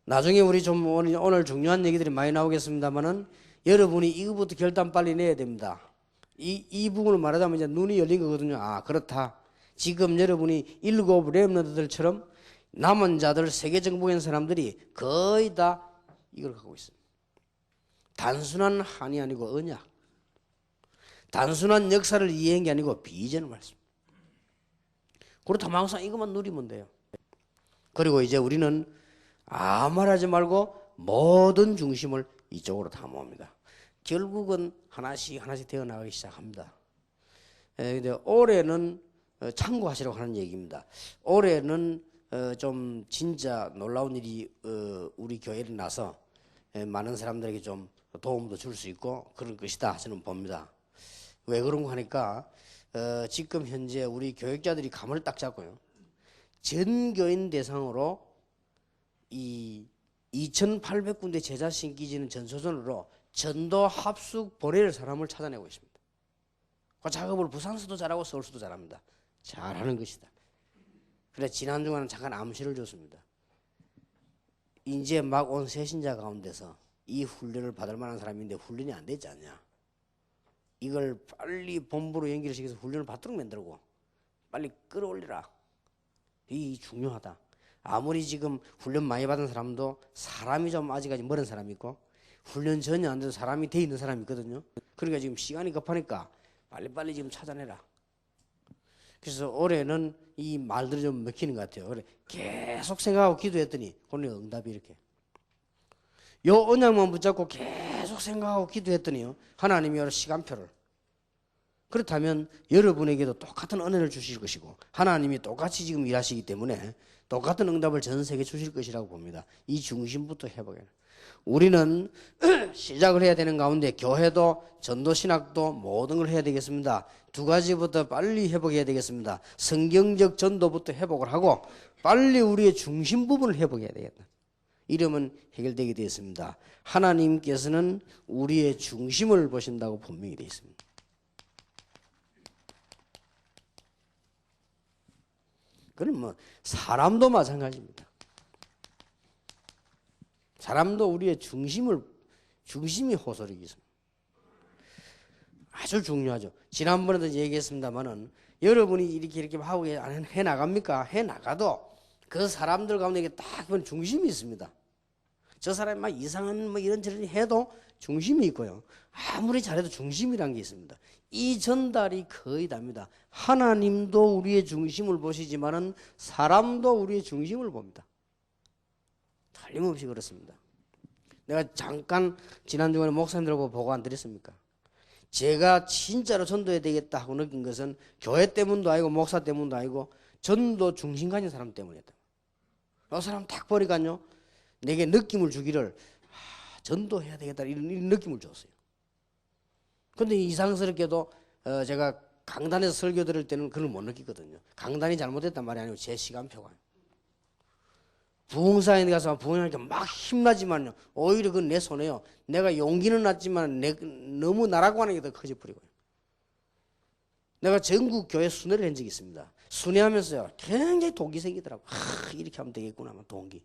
나중에 우리 좀 오늘 중요한 얘기들이 많이 나오겠습니다만은 여러분이 이거부터 결단 빨리 내야 됩니다. 이 부분을 말하자면 이제 눈이 열린 거거든요. 아, 그렇다. 지금 여러분이 7 렘넌트들처럼 남은 자들 세계 정복인 사람들이 거의 다 이걸 갖고 있습니다. 단순한 한이 아니고 언약. 단순한 역사를 이해한 게 아니고 비전을 말씀. 그렇다면 항상 이것만 누리면 돼요. 그리고 이제 우리는 아무 말 하지 말고 모든 중심을 이쪽으로 다 모읍니다. 결국은 하나씩 하나씩 되어나가기 시작합니다. 근데 올해는 참고하시라고 하는 얘기입니다. 올해는 좀 진짜 놀라운 일이 우리 교회에 나서 많은 사람들에게 좀 도움도 줄 수 있고 그럴 것이다 저는 봅니다. 왜 그런가 하니까 지금 현재 우리 교육자들이 감을 딱 잡고요. 전 교인 대상으로 이 2,800군데 제자 신기지는 전소전으로 전도 합숙 보낼 사람을 찾아내고 있습니다. 그 작업을 부산서도 잘하고 서울서도 잘합니다. 잘하는 것이다. 그래 지난 주간은 잠깐 암시를 줬습니다. 이제 막 온 새신자 가운데서 이 훈련을 받을 만한 사람인데 훈련이 안 되지 않냐. 이걸 빨리 본부로 연결시켜서 훈련을 받도록 만들고 빨리 끌어올리라. 이 중요하다. 아무리 지금 훈련 많이 받은 사람도 사람이 좀 아직까지 멀은 사람이 있고 훈련 전혀 안 돼도 사람이 돼 있는 사람이 있거든요. 그러니까 지금 시간이 급하니까 빨리빨리 지금 찾아내라. 그래서 올해는 이 말들이 좀 먹히는 것 같아요. 그래 계속 생각하고 기도했더니 오늘 응답이 이렇게. 요 언약만 붙잡고 계속 생각하고 기도했더니요. 하나님이 여러 시간표를. 그렇다면 여러분에게도 똑같은 은혜를 주실 것이고 하나님이 똑같이 지금 일하시기 때문에 똑같은 응답을 전 세계에 주실 것이라고 봅니다. 이 중심부터 회복해라. 우리는 시작을 해야 되는 가운데 교회도 전도신학도 모든 걸 해야 되겠습니다. 두 가지부터 빨리 회복해야 되겠습니다. 성경적 전도부터 회복을 하고 빨리 우리의 중심 부분을 회복해야 되겠다. 이러면 해결되게 되었습니다. 하나님께서는 우리의 중심을 보신다고 분명히 되어 있습니다. 그럼 뭐 사람도 마찬가지입니다. 사람도 우리의 중심이 호소력이 있습니다. 아주 중요하죠. 지난번에도 얘기했습니다만은 여러분이 이렇게 하고 해 나갑니까? 해 나가도 그 사람들 가운데 딱 보면 중심이 있습니다. 저 사람이 막 이상한 뭐 이런저런 해도 중심이 있고요. 아무리 잘해도 중심이란 게 있습니다. 이 전달이 거의 답니다. 하나님도 우리의 중심을 보시지만은 사람도 우리의 중심을 봅니다. 틀림없이 그렇습니다. 내가 잠깐 지난 주간에 목사님들하고 보고 안 드렸습니까? 제가 진짜로 전도해야 되겠다 하고 느낀 것은 교회 때문도 아니고 목사 때문도 아니고 전도 중심 가진 사람 때문이었다. 그 사람 딱 보니까요. 내게 느낌을 주기를 전도해야 되겠다 이런 느낌을 줬어요. 그런데 이상스럽게도 제가 강단에서 설교 들을 때는 그걸 못 느끼거든요. 강단이 잘못됐단 말이 아니고 제 시간표가. 부흥사에 가서 부흥하니까 막 힘나지만요. 오히려 그건 내 손에요. 내가 용기는 났지만 너무 나라고 하는 게 더 커져버리고요. 내가 전국 교회 순회를 한 적이 있습니다. 순회하면서요. 굉장히 동기 생기더라고. 이렇게 하면 되겠구나 하면 동기.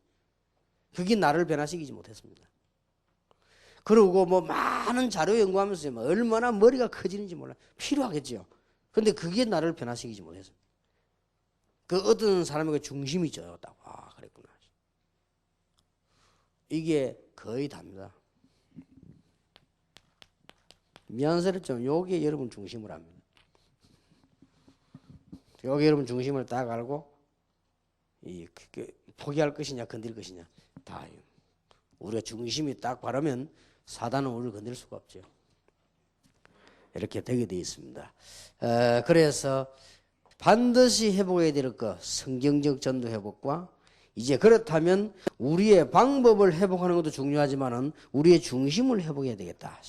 그게 나를 변화시키지 못했습니다. 그리고 뭐 많은 자료 연구하면서 얼마나 머리가 커지는지 몰라요. 필요하겠죠. 그런데 그게 나를 변화시키지 못했습니다. 그 어떤 사람에게 중심이 져였다고. 그랬구나. 이게 거의 답니다. 미안스럽지만 요게 여러분 중심을 합니다. 요게 여러분 중심을 딱 알고 포기할 것이냐 건들 것이냐 다 우리가 중심이 딱 바르면 사단은 우리를 건들 수가 없죠. 이렇게 되게 되어 있습니다. 그래서 반드시 회복해야 될 것 성경적 전도 회복과 이제 그렇다면 우리의 방법을 회복하는 것도 중요하지만은 우리의 중심을 회복해야 되겠다.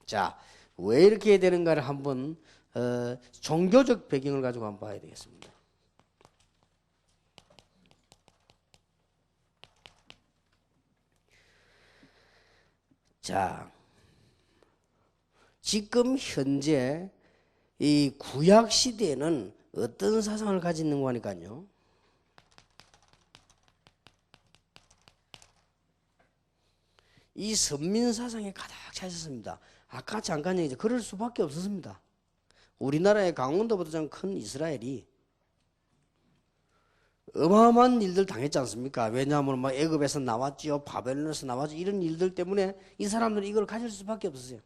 자, 왜 이렇게 해야 되는가를 한번 종교적 배경을 가지고 한번 봐야 되겠습니다. 자, 지금 현재 이 구약 시대에는 어떤 사상을 가지는 거니까요. 이 선민 사상에 가득 차 있었습니다. 아까 잠깐 얘기했죠. 그럴 수밖에 없었습니다. 우리나라의 강원도보다 좀 큰 이스라엘이 어마어마한 일들 당했지 않습니까? 왜냐하면 막 애굽에서 나왔지요, 바벨론에서 나왔죠. 이런 일들 때문에 이 사람들은 이걸 가질 수밖에 없었어요.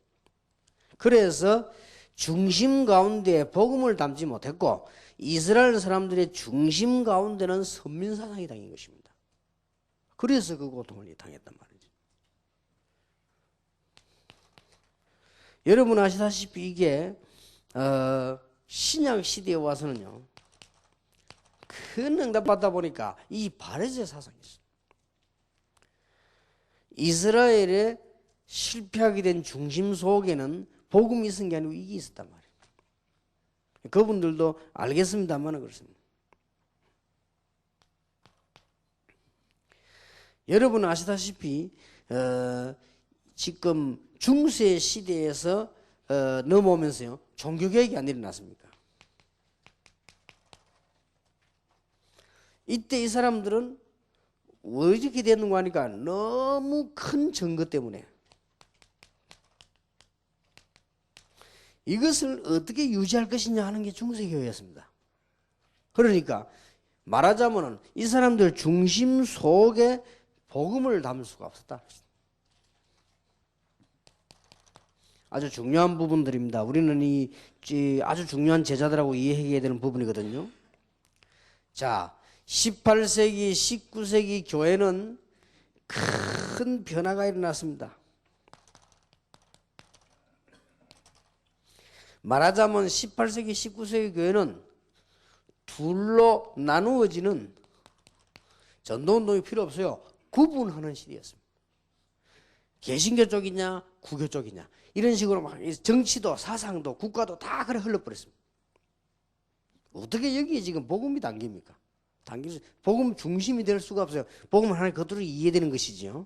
그래서 중심 가운데 복음을 담지 못했고 이스라엘 사람들의 중심 가운데는 선민 사상이 당한 것입니다. 그래서 그 고통을 당했단 말이죠. 여러분 아시다시피 이게 신약 시대에 와서는요, 큰 응답 받다 보니까 이 바리새 사상이 있어요. 이스라엘의 실패하게 된 중심 속에는 복음이 있은 게 아니고 이게 있었단 말이에요. 그분들도 알겠습니다만 그렇습니다. 여러분 아시다시피 지금 중세 시대에서 넘어오면서요, 종교개혁이 안 일어났습니까? 이때 이 사람들은 왜 이렇게 됐는가 하니까 너무 큰 증거 때문에 이것을 어떻게 유지할 것이냐 하는 게 중세교회였습니다. 그러니까 말하자면 이 사람들 중심 속에 복음을 담을 수가 없었다. 아주 중요한 부분들입니다. 우리는 이 아주 중요한 제자들하고 이해해야 되는 부분이거든요. 자, 18세기, 19세기 교회는 큰 변화가 일어났습니다. 말하자면 18세기, 19세기 교회는 둘로 나누어지는 전도운동이 필요 없어요. 구분하는 시대였습니다. 개신교 쪽이냐 구교 쪽이냐 이런 식으로 막 정치도 사상도 국가도 다 그래 흘러버렸습니다. 어떻게 여기에 지금 복음이 담깁니까? 복음 중심이 될 수가 없어요. 복음은 하나님 겉으로 이해되는 것이지요.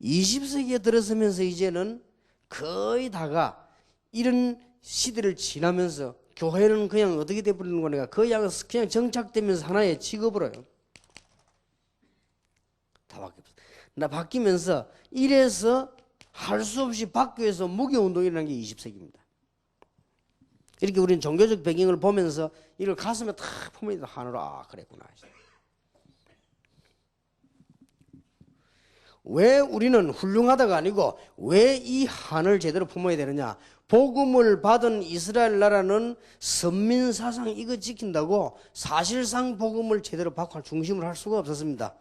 (20세기에) 들어서면서 이제는 거의 다가 이런 시대를 지나면서 교회는 그냥 어떻게 돼버리는 거니까 그냥 정착되면서 하나의 직업으로요. 다 바뀌면서 이래서 할 수 없이 밖에서 무교운동이라는 게 20세기입니다. 이렇게 우리는 종교적 배경을 보면서 이걸 가슴에 탁 품으니까 하늘로 아 그랬구나. 왜 우리는 훌륭하다가 아니고 왜 이 한을 제대로 품어야 되느냐? 복음을 받은 이스라엘 나라는 선민 사상 이거 지킨다고 사실상 복음을 제대로 받고 중심을 할 수가 없었습니다.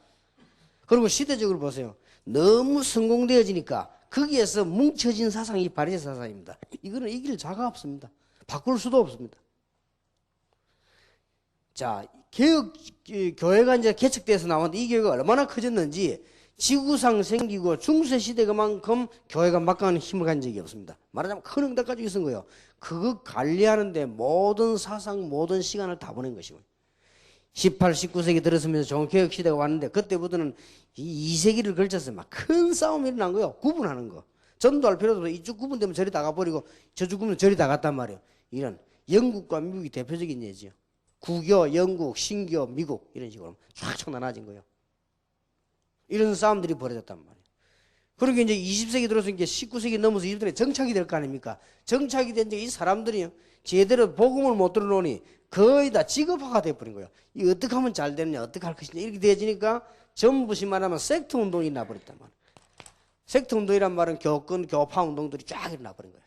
그리고 시대적으로 보세요. 너무 성공되어지니까 거기에서 뭉쳐진 사상이 바리새 사상입니다. 이거는 이길 자가 없습니다. 바꿀 수도 없습니다. 자, 개혁 교회가 이제 개척돼서 나왔는데 이 교회가 얼마나 커졌는지 지구상 생기고 중세 시대만큼 교회가 막강한 힘을 가진 적이 없습니다. 말하자면 큰 응답 가지고 있은 거예요. 그거 관리하는데 모든 사상, 모든 시간을 다 보낸 것이고 18, 19세기 들어서면서 종교개혁 시대가 왔는데 그때부터는 이 2세기를 걸쳐서 막 큰 싸움이 일어난 거예요. 구분하는 거. 전도할 필요도 없어. 이쪽 구분되면 저리 나가버리고 저쪽 구분되면 저리 나갔단 말이에요. 이런 영국과 미국이 대표적인 예지요. 구교, 영국, 신교, 미국 이런 식으로 쫙쫙 나눠진 거예요. 이런 싸움들이 벌어졌단 말이에요. 그러게 이제 20세기 들어서 이제 19세기 넘어서 20세기 정착이 될 거 아닙니까? 정착이 된 이 사람들이 제대로 복음을 못 들어놓으니 거의 다 직업화가 돼버린 거예요. 이 어떻게 하면 잘 되느냐, 어떻게 할 것이냐 이렇게 되어지니까 전부 말하면 섹트 운동이 나버렸단 말이에요. 섹트 운동이란 말은 교권, 교파 운동들이 쫙 일어나버린 거예요.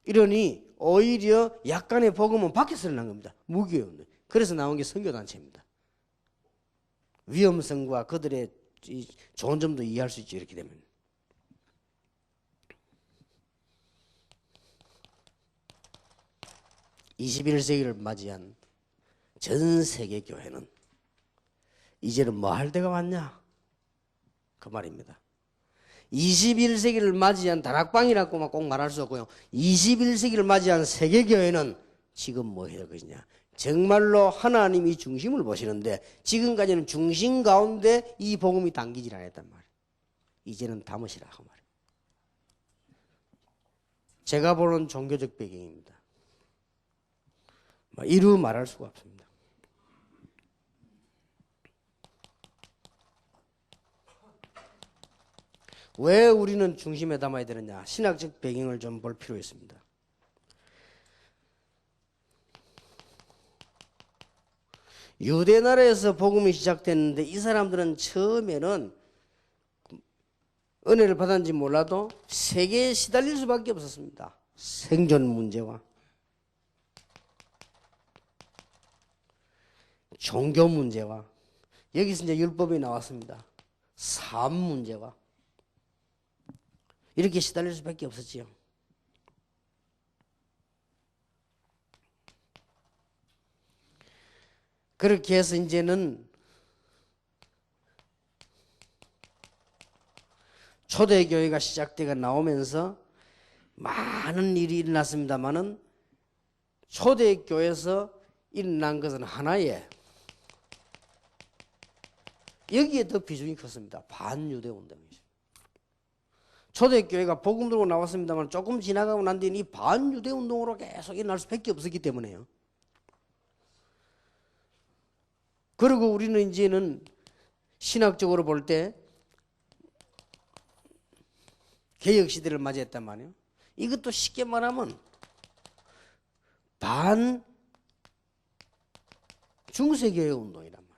이러니 오히려 약간의 복음은 밖에서 일어난 겁니다. 무교의 운동. 그래서 나온 게 선교단체입니다. 위험성과 그들의 좋은 점도 이해할 수 있죠. 이렇게 되면. (21세기를) 맞이한 전 세계 교회는 이제는 뭐 할 때가 왔냐 그 말입니다. 21세기를 맞이한 다락방이라고만 꼭 말할 수 없고요. 21세기를 맞이한 세계교회는 지금 뭐 해야 될 것이냐. 정말로 하나님이 중심을 보시는데 지금까지는 중심 가운데 이 복음이 당기질 않았단 말이에요. 이제는 담으시라 그 말이에요. 제가 보는 종교적 배경입니다. 이루 말할 수가 없습니다. 왜 우리는 중심에 담아야 되느냐? 신학적 배경을 좀 볼 필요 있습니다. 유대 나라에서 복음이 시작됐는데 이 사람들은 처음에는 은혜를 받았는지 몰라도 세계에 시달릴 수밖에 없었습니다. 생존 문제와 종교 문제와 여기서 이제 율법이 나왔습니다. 삶 문제와 이렇게 시달릴 수밖에 없었지요. 그렇게 해서 이제는 초대교회가 시작되어 나오면서 많은 일이 일어났습니다만은 초대교회에서 일어난 것은 하나의 여기에 더 비중이 컸습니다. 반유대 운동이죠. 초대교회가 복음 들고 나왔습니다만 조금 지나가고 난 뒤에 이 반유대 운동으로 계속 일어날 수밖에 없었기 때문에요. 그리고 우리는 이제는 신학적으로 볼 때 개혁시대를 맞이했단 말이에요. 이것도 쉽게 말하면 반 중세교회 운동이란 말이에요.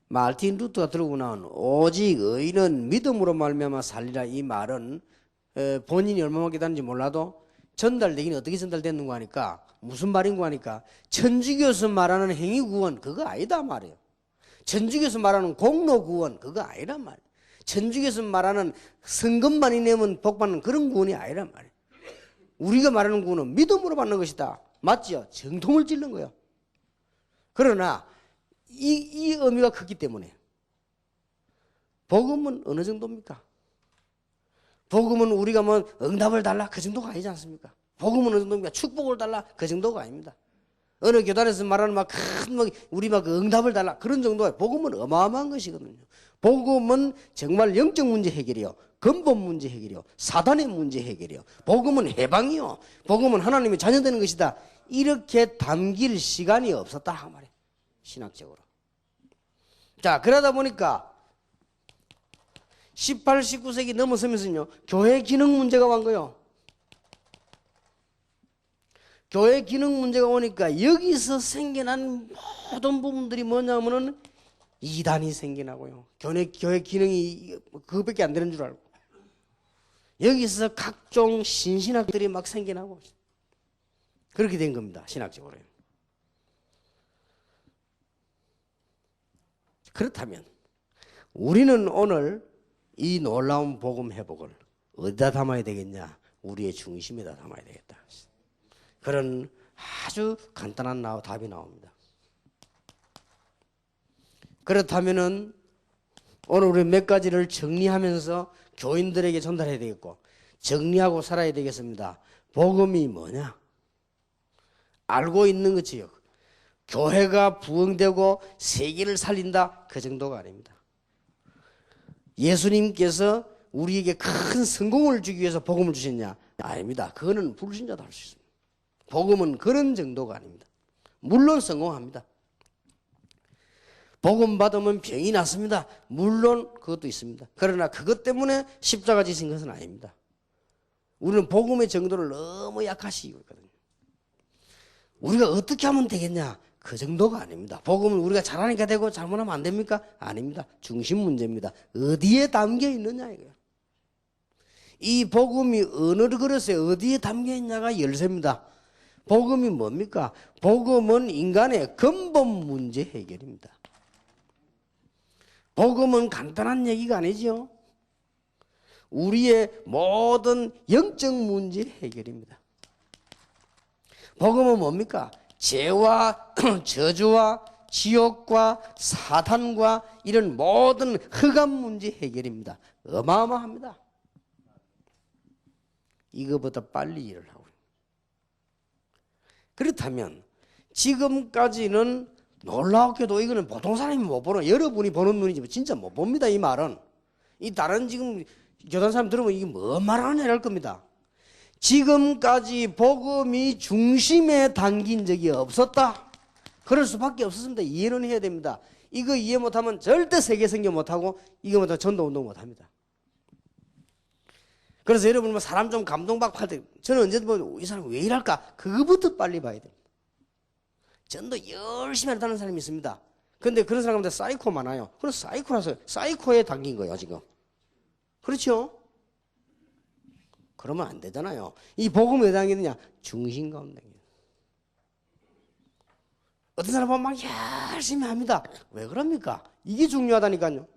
마르틴 루터가 들고 나온 오직 의인은 믿음으로 말미암아 살리라 이 말은 본인이 얼마나 깨닫는지 몰라도 전달되기는 어떻게 전달됐는가 하니까 무슨 말인가 하니까 천주교에서 말하는 행위구원 그거 아니다 말이에요. 천주교에서 말하는 공로구원 그거 아니란 말이에요. 천주교에서 말하는 성금만이 내면 복받는 그런 구원이 아니란 말이에요. 우리가 말하는 구원은 믿음으로 받는 것이다. 맞죠? 정통을 찔른 거예요. 그러나 이 의미가 크기 때문에 복음은 어느 정도입니까? 복음은 우리가 뭐 응답을 달라 그 정도가 아니지 않습니까? 복음은 어느 정도입니까? 축복을 달라 그 정도가 아닙니다. 어느 교단에서 말하는 막 큰 우리 막 응답을 달라 그런 정도예요. 복음은 어마어마한 것이거든요. 복음은 정말 영적 문제 해결이요, 근본 문제 해결이요, 사단의 문제 해결이요, 복음은 해방이요, 복음은 하나님의 자녀되는 것이다. 이렇게 담길 시간이 없었다 그 말이에요. 신학적으로. 자, 그러다 보니까 18, 19세기 넘어서면서요 교회 기능 문제가 온 거예요. 교회 기능 문제가 오니까 여기서 생겨난 모든 부분들이 뭐냐면은 이단이 생겨나고요. 교회 기능이 그것밖에 안 되는 줄 알고 여기서 각종 신신학들이 막 생겨나고 그렇게 된 겁니다. 신학적으로요. 그렇다면 우리는 오늘 이 놀라운 복음 회복을 어디다 담아야 되겠냐? 우리의 중심에다 담아야 되겠다. 그런 아주 간단한 답이 나옵니다. 그렇다면은 오늘 우리 몇 가지를 정리하면서 교인들에게 전달해야 되겠고 정리하고 살아야 되겠습니다. 복음이 뭐냐? 알고 있는 것이요. 교회가 부흥되고 세계를 살린다 그 정도가 아닙니다. 예수님께서 우리에게 큰 성공을 주기 위해서 복음을 주셨냐? 아닙니다. 그거는 불신자도 할 수 있습니다. 복음은 그런 정도가 아닙니다. 물론 성공합니다. 복음 받으면 병이 낫습니다. 물론 그것도 있습니다. 그러나 그것 때문에 십자가 지신 것은 아닙니다. 우리는 복음의 정도를 너무 약하시고 있거든요. 우리가 어떻게 하면 되겠냐? 그 정도가 아닙니다. 복음은 우리가 잘하니까 되고 잘못하면 안 됩니까? 아닙니다. 중심 문제입니다. 어디에 담겨 있느냐 이거예요. 이 복음이 어느 그릇에 어디에 담겨 있냐가 열쇠입니다. 복음이 뭡니까? 복음은 인간의 근본 문제 해결입니다. 복음은 간단한 얘기가 아니죠. 우리의 모든 영적 문제 해결입니다. 복음은 뭡니까? 죄와 저주와 지옥과 사탄과 이런 모든 흑암 문제 해결입니다. 어마어마합니다. 이거보다 빨리 일을 하고. 그렇다면 지금까지는 놀라웠게도 이거는 보통 사람이 못 보는, 여러분이 보는 눈이지 진짜 못 봅니다. 이 말은 이 다른 지금 교단 사람 들으면 이게 뭐 말하느냐 할 겁니다. 지금까지 복음이 중심에 담긴 적이 없었다. 그럴 수밖에 없었습니다. 이해는 해야 됩니다. 이거 이해 못하면 절대 세계 선교 못하고 이거 못하면 전도 운동 못합니다. 그래서 여러분 뭐 사람 좀 감동받고 할 때 저는 언제든 뭐 이 사람 왜 이럴까 그거부터 빨리 봐야 됩니다. 전도 열심히 하는 사람이 있습니다. 근데 그런 사람한테 사이코 많아요. 그래서 사이코라서 사이코에 당긴 거예요 지금. 그렇죠? 그러면 안 되잖아요. 이 복음에 당기느냐? 중심 가운데. 어떤 사람은 막 열심히 합니다. 왜 그럽니까? 이게 중요하다니까요.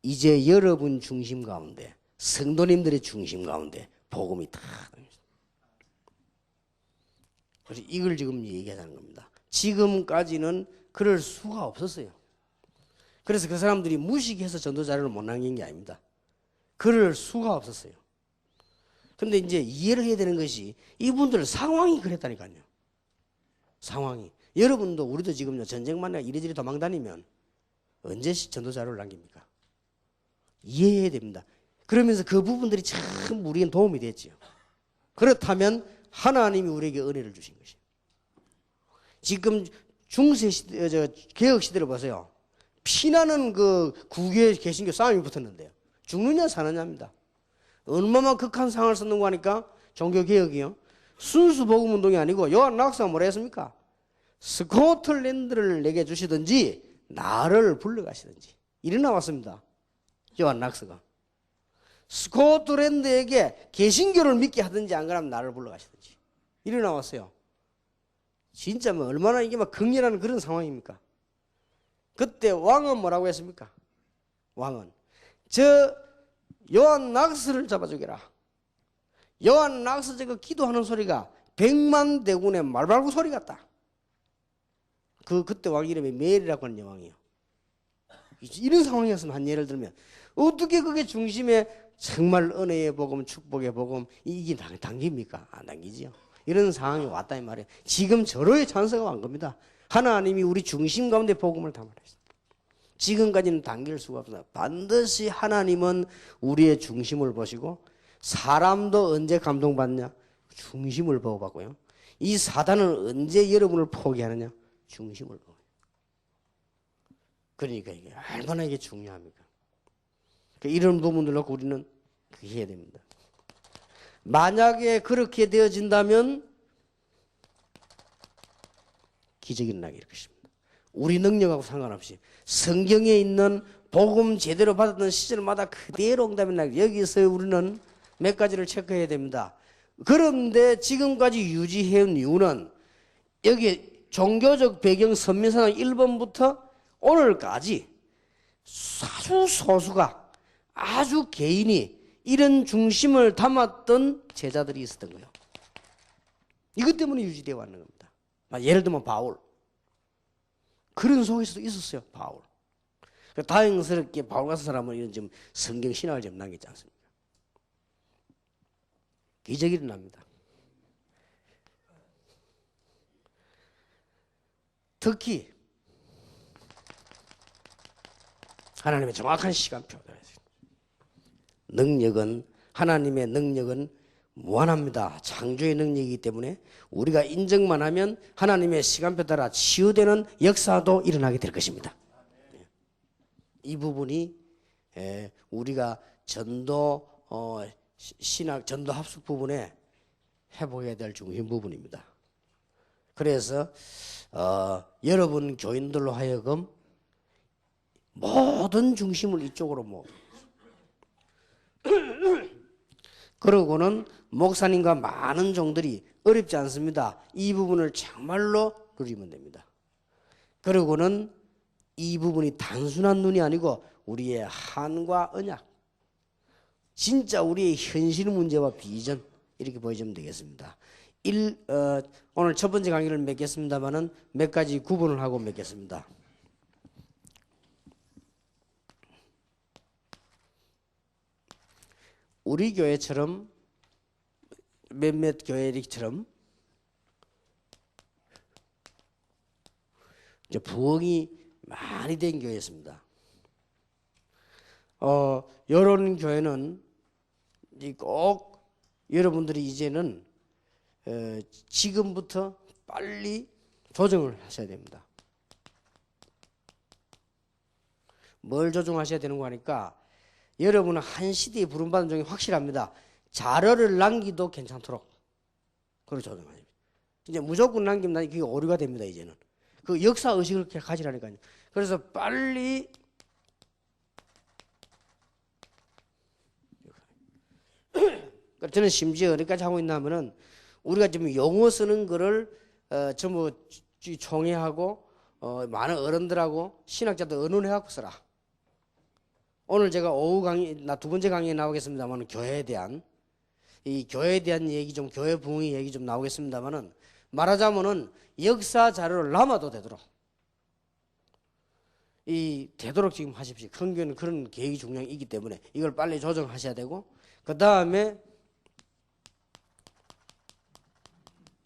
이제 여러분 중심 가운데, 성도님들의 중심 가운데 복음이 다 당깁니다. 그래서 이걸 지금 얘기하자는 겁니다. 지금까지는 그럴 수가 없었어요. 그래서 그 사람들이 무식해서 전도자료를 못 남긴 게 아닙니다. 그럴 수가 없었어요. 근데 이제 이해를 해야 되는 것이 이분들 상황이 그랬다니까요. 상황이. 여러분도 우리도 지금요 전쟁 만나고 이리저리 도망다니면 언제 전도자료를 남깁니까? 이해해야 됩니다. 그러면서 그 부분들이 참 우리에게 도움이 됐지요. 그렇다면 하나님이 우리에게 은혜를 주신 것이에요. 지금 중세 시대, 개혁 시대를 보세요. 피나는 그 구개 개신교 싸움이 붙었는데요. 죽느냐 사느냐입니다. 얼마나 극한 상황을 썼는고 하니까 종교개혁이요. 순수 복음운동이 아니고 요한 락스가 뭐라 했습니까? 스코틀랜드를 내게 주시든지 나를 불러가시든지 이래 나왔습니다. 요한 락스가. 스코틀랜드에게 개신교를 믿게 하든지 안 그러면 나를 불러가시든지 이래 나왔어요. 진짜 뭐 얼마나 이게 막 극렬한 그런 상황입니까? 그때 왕은 뭐라고 했습니까? 왕은 저 요한 락스를 잡아주게라. 요한 락스 저거 기도하는 소리가 100만 대군의 말발구 소리 같다. 그때 왕 이름이 메리라고 하는 여왕이요. 이런 상황이었으면 한 예를 들면 어떻게 그게 중심에 정말 은혜의 복음, 축복의 복음 이게 당깁니까? 안 당기지요. 이런 상황이 왔다 이 말이에요. 지금 절호의 찬스가 온 겁니다. 하나님이 우리 중심 가운데 복음을 담아냈습니다. 지금까지는 당길 수가 없어요. 반드시 하나님은 우리의 중심을 보시고 사람도 언제 감동받냐? 중심을 보고 받고요. 이 사단은 언제 여러분을 포기하느냐? 중심을 보고. 그러니까 이게 얼마나 이게 중요합니까? 그러니까 이런 부분들 놓고 우리는 그렇게 해야 됩니다. 만약에 그렇게 되어진다면 기적이 일어나게 될 것입니다. 우리 능력하고 상관없이 성경에 있는 복음 제대로 받았던 시절마다 그대로 응답이 나게 여기서 우리는 몇 가지를 체크해야 됩니다. 그런데 지금까지 유지해온 이유는 여기 종교적 배경 선민사상 1번부터 오늘까지 아주 소수가 아주 개인이 이런 중심을 담았던 제자들이 있었던 거예요. 이것 때문에 유지되어 왔는 겁니다. 예를 들면 바울. 그런 속에서도 있었어요. 바울. 다행스럽게 바울 같은 사람은 이런 좀 성경 신학을 좀 남겼지 않습니까? 기적이 일어납니다. 특히 하나님의 정확한 시간표. 능력은 하나님의 능력은 무한합니다. 창조의 능력이기 때문에 우리가 인정만 하면 하나님의 시간표 따라 치유되는 역사도 일어나게 될 것입니다. 이 부분이 우리가 전도 신학 전도 합숙 부분에 회복해야 될 중심 부분입니다. 그래서 여러분 교인들로 하여금 모든 중심을 이쪽으로 그러고는 목사님과 많은 종들이 어렵지 않습니다. 이 부분을 정말로 누리면 됩니다. 그러고는 이 부분이 단순한 눈이 아니고 우리의 한과 언약, 진짜 우리의 현실 문제와 비전 이렇게 보여주면 되겠습니다. 오늘 첫 번째 강의를 맺겠습니다만은 몇 가지 구분을 하고 맺겠습니다. 우리 교회처럼 몇몇 교회처럼 이제 부흥이 많이 된 교회였습니다. 이런 교회는 꼭 여러분들이 이제는 지금부터 빨리 조정을 하셔야 됩니다. 뭘 조정하셔야 되는 거 하니까 여러분은 한 시대에 부름받은 점이 확실합니다. 자료를 남기도 괜찮도록 그걸 조정하셔야 돼요. 이제 무조건 남기면 그게 오류가 됩니다. 이제는 그 역사 의식을 가지라니까요. 그래서 빨리 저는 심지어 어디까지 하고 있냐면은 우리가 지금 용어 쓰는 거를 전부 총회하고 많은 어른들하고 신학자들 의논해갖고 써라. 오늘 제가 오후 강의, 나 두 번째 강의에 나오겠습니다만은 교회에 대한 이 교회에 대한 얘기 좀 교회 부흥의 얘기 좀 나오겠습니다만은 말하자면은 역사 자료를 남아도 되도록 되도록 지금 하십시오. 큰교회는 그런 계획이 중요하기 때문에 이걸 빨리 조정하셔야 되고 그 다음에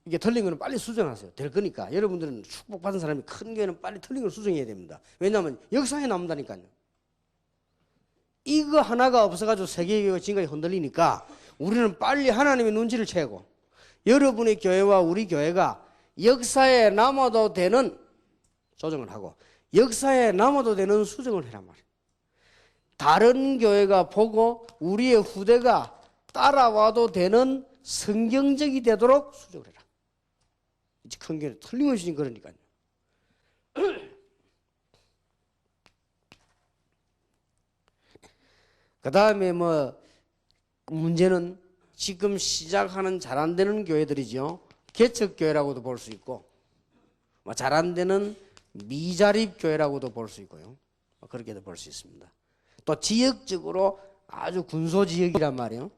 이게 틀린 거는 빨리 수정하세요. 될 거니까. 여러분들은 축복받은 사람이 큰 교회는 빨리 틀린 걸 수정해야 됩니다. 왜냐하면 역사에 남는다니까요. 이거 하나가 없어가지고 세계교회가 지금까지 흔들리니까 우리는 빨리 하나님의 눈치를 채고 여러분의 교회와 우리 교회가 역사에 남아도 되는 조정을 하고 역사에 남아도 되는 수정을 해란 말이에요. 다른 교회가 보고 우리의 후대가 따라와도 되는 성경적이 되도록 수정을 해라. 이제 큰 교회는 틀림없이 그러니까요. 그 다음에 문제는 지금 시작하는 잘 안 되는 교회들이죠. 개척교회라고도 볼 수 있고 잘 안 되는 미자립교회라고도 볼 수 있고요. 그렇게도 볼 수 있습니다. 또 지역적으로 아주 군소지역이란 말이에요.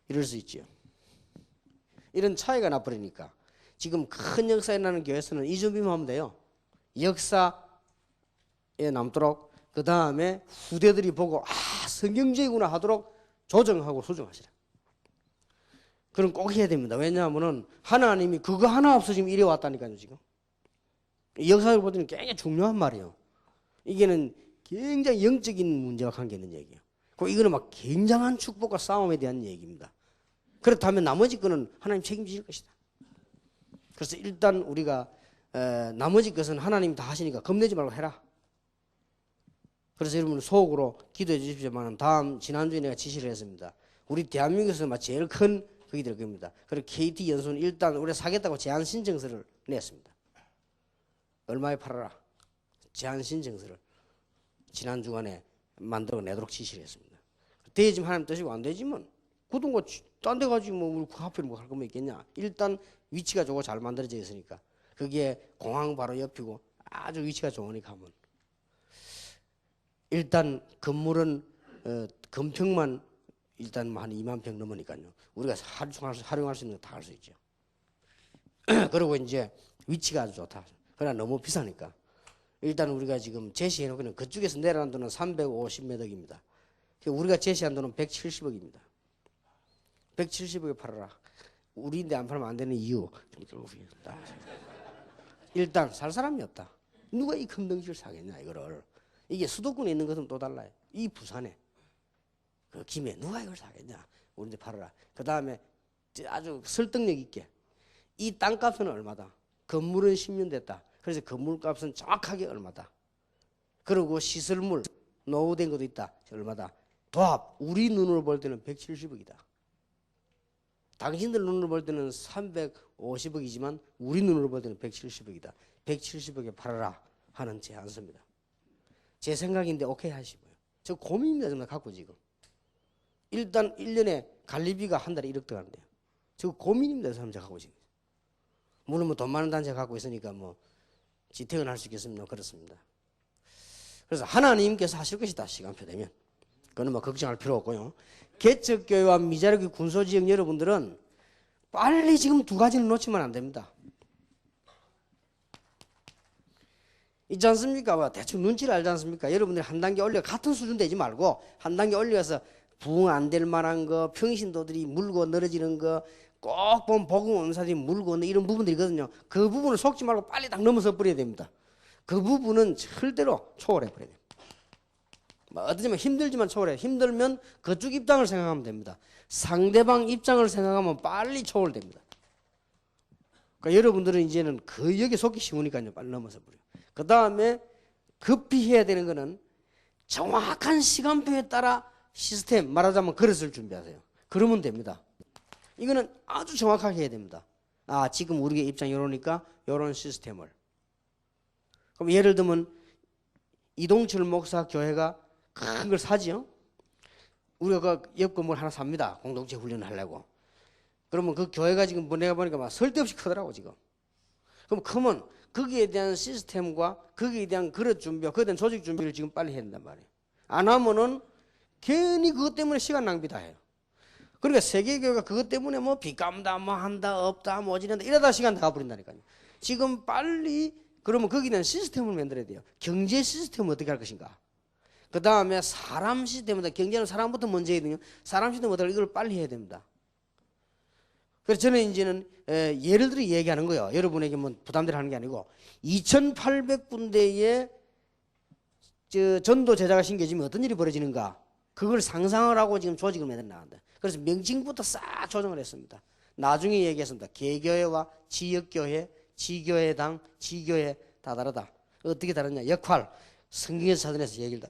이럴 수 있죠. 이런 차이가 나버리니까 지금 큰 역사에 나는 교회에서는 이 준비만 하면 돼요. 역사에 남도록 그 다음에 후대들이 보고 성경적이구나 하도록 조정하고 수정하시라. 그럼 꼭 해야 됩니다. 왜냐하면 하나님이 그거 하나 없어 지금 이래 왔다니까요. 지금 이 역사를 보더니 굉장히 중요한 말이에요. 이게는 굉장히 영적인 문제와 관계 있는 얘기예요. 이거는 막 굉장한 축복과 싸움에 대한 얘기입니다. 그렇다면 나머지 거는 하나님 책임지실 것이다. 그래서 일단 우리가 나머지 것은 하나님이 다 하시니까 겁내지 말고 해라. 그래서 여러분 속으로 기도해 주십시오만 지난주에 내가 지시를 했습니다. 우리 대한민국에서 제일 큰 그게 될 겁니다. 그리고 KT 연수는 일단 우리가 사겠다고 제한 신청서를 냈습니다. 얼마에 팔아라. 제한 신청서를 지난 주간에 만들어 내도록 지시를 했습니다. 되지면 하나님 뜻이고 안 되지만 굳은 거 딴 데 가지고 그 앞에 할 거면 있겠냐. 일단 위치가 좋고 잘 만들어져 있으니까 그게 공항 바로 옆이고 아주 위치가 좋으니까 하면 일단 건물은 건평만 일단 한 2만 평 넘으니까요. 우리가 활용할 수 있는 거 다 할 수 있죠. 그리고 이제 위치가 아주 좋다. 그러나 너무 비싸니까 일단 우리가 지금 제시해 놓고는 그쪽에서 내려간 돈은 350매덕입니다. 우리가 제시한 돈은 170억입니다. 170억에 팔아라. 우리인데 안 팔면 안 되는 이유. 일단 살 사람이 없다. 누가 이 큰 덩치를 사겠냐 이거를. 이게 수도권에 있는 것은 또 달라요. 이 부산에 그 김해 누가 이걸 사겠냐. 우리인데 팔아라. 그 다음에 아주 설득력 있게 이 땅값은 얼마다. 건물은 10년 됐다. 그래서 건물값은 정확하게 얼마다. 그리고 시설물 노후된 것도 있다. 얼마다. 도합 우리 눈으로 볼 때는 170억이다. 당신들 눈으로 볼 때는 350억이지만 우리 눈으로 볼 때는 170억이다. 170억에 팔아라 하는 제안서입니다. 제 생각인데 오케이 하시고요. 저 고민입니다. 정말 갖고 지금. 일단 1년에 관리비가 한 달에 1억 들어가는데요. 저 고민입니다. 사람 제가 갖고 지금. 물론 돈 많은 단체 갖고 있으니까 지택은 할 수 있겠습니다. 그렇습니다. 그래서 하나님께서 하실 것이다. 시간표 되면. 그거는 걱정할 필요 없고요. 개척교회와 미자립 군소지역 여러분들은 빨리 지금 두 가지는 놓치면 안 됩니다. 있지 않습니까? 대충 눈치를 알지 않습니까? 여러분들이 한 단계 올려 같은 수준 되지 말고 한 단계 올려서 부흥 안 될 만한 거, 평신도들이 물고 늘어지는 거, 꼭 보면 복음 원사들이 물고 이런 부분들이거든요. 그 부분을 속지 말고 빨리 딱 넘어서 버려야 됩니다. 그 부분은 절대로 초월해 버려야 됩니다. 어쩌면 힘들지만 초월해. 힘들면 그쪽 입장을 생각하면 됩니다. 상대방 입장을 생각하면 빨리 초월됩니다. 그러니까 여러분들은 이제는 여기 속기 쉬우니까요. 빨리 넘어서 버려요. 그 다음에 급히 해야 되는 거는 정확한 시간표에 따라 시스템, 말하자면 그릇을 준비하세요. 그러면 됩니다. 이거는 아주 정확하게 해야 됩니다. 아, 지금 우리의 입장이 이러니까 이런 시스템을. 그럼 예를 들면 이동철 목사 교회가 큰 걸 사지요. 우리가 그 옆 건물 하나 삽니다. 공동체 훈련을 하려고. 그러면 그 교회가 지금 내가 보니까 막 쓸데없이 크더라고 지금. 그럼 크면 거기에 대한 시스템과 거기에 대한 그릇 준비와 거기에 대한 조직 준비를 지금 빨리 해야 된단 말이에요. 안 하면은 괜히 그것 때문에 시간 낭비 다 해요. 그러니까 세계교회가 그것 때문에 뭐 빚감다 뭐 한다 없다 뭐 어지간다 이러다 시간 다 가버린다니까요. 지금 빨리 그러면 거기에 대한 시스템을 만들어야 돼요. 경제 시스템을 어떻게 할 것인가. 그 다음에 사람 시스템보다 경제는 사람부터 먼저 해야 되요. 사람 시스템 어떻게 이걸 빨리 해야 됩니다. 그래서 저는 이제는 예를 들어 얘기하는 거예요. 여러분에게 뭐 부담대로 하는 게 아니고 2,800군데의 전도 제자가 심겨지면 어떤 일이 벌어지는가. 그걸 상상을 하고 지금 조직을 만들어 나간다. 그래서 명칭부터 싹 조정을 했습니다. 나중에 얘기했습니다. 개교회와 지역교회, 지교회당, 지교회 다 다르다. 어떻게 다르냐. 역할. 성경에서 사전에서 얘기를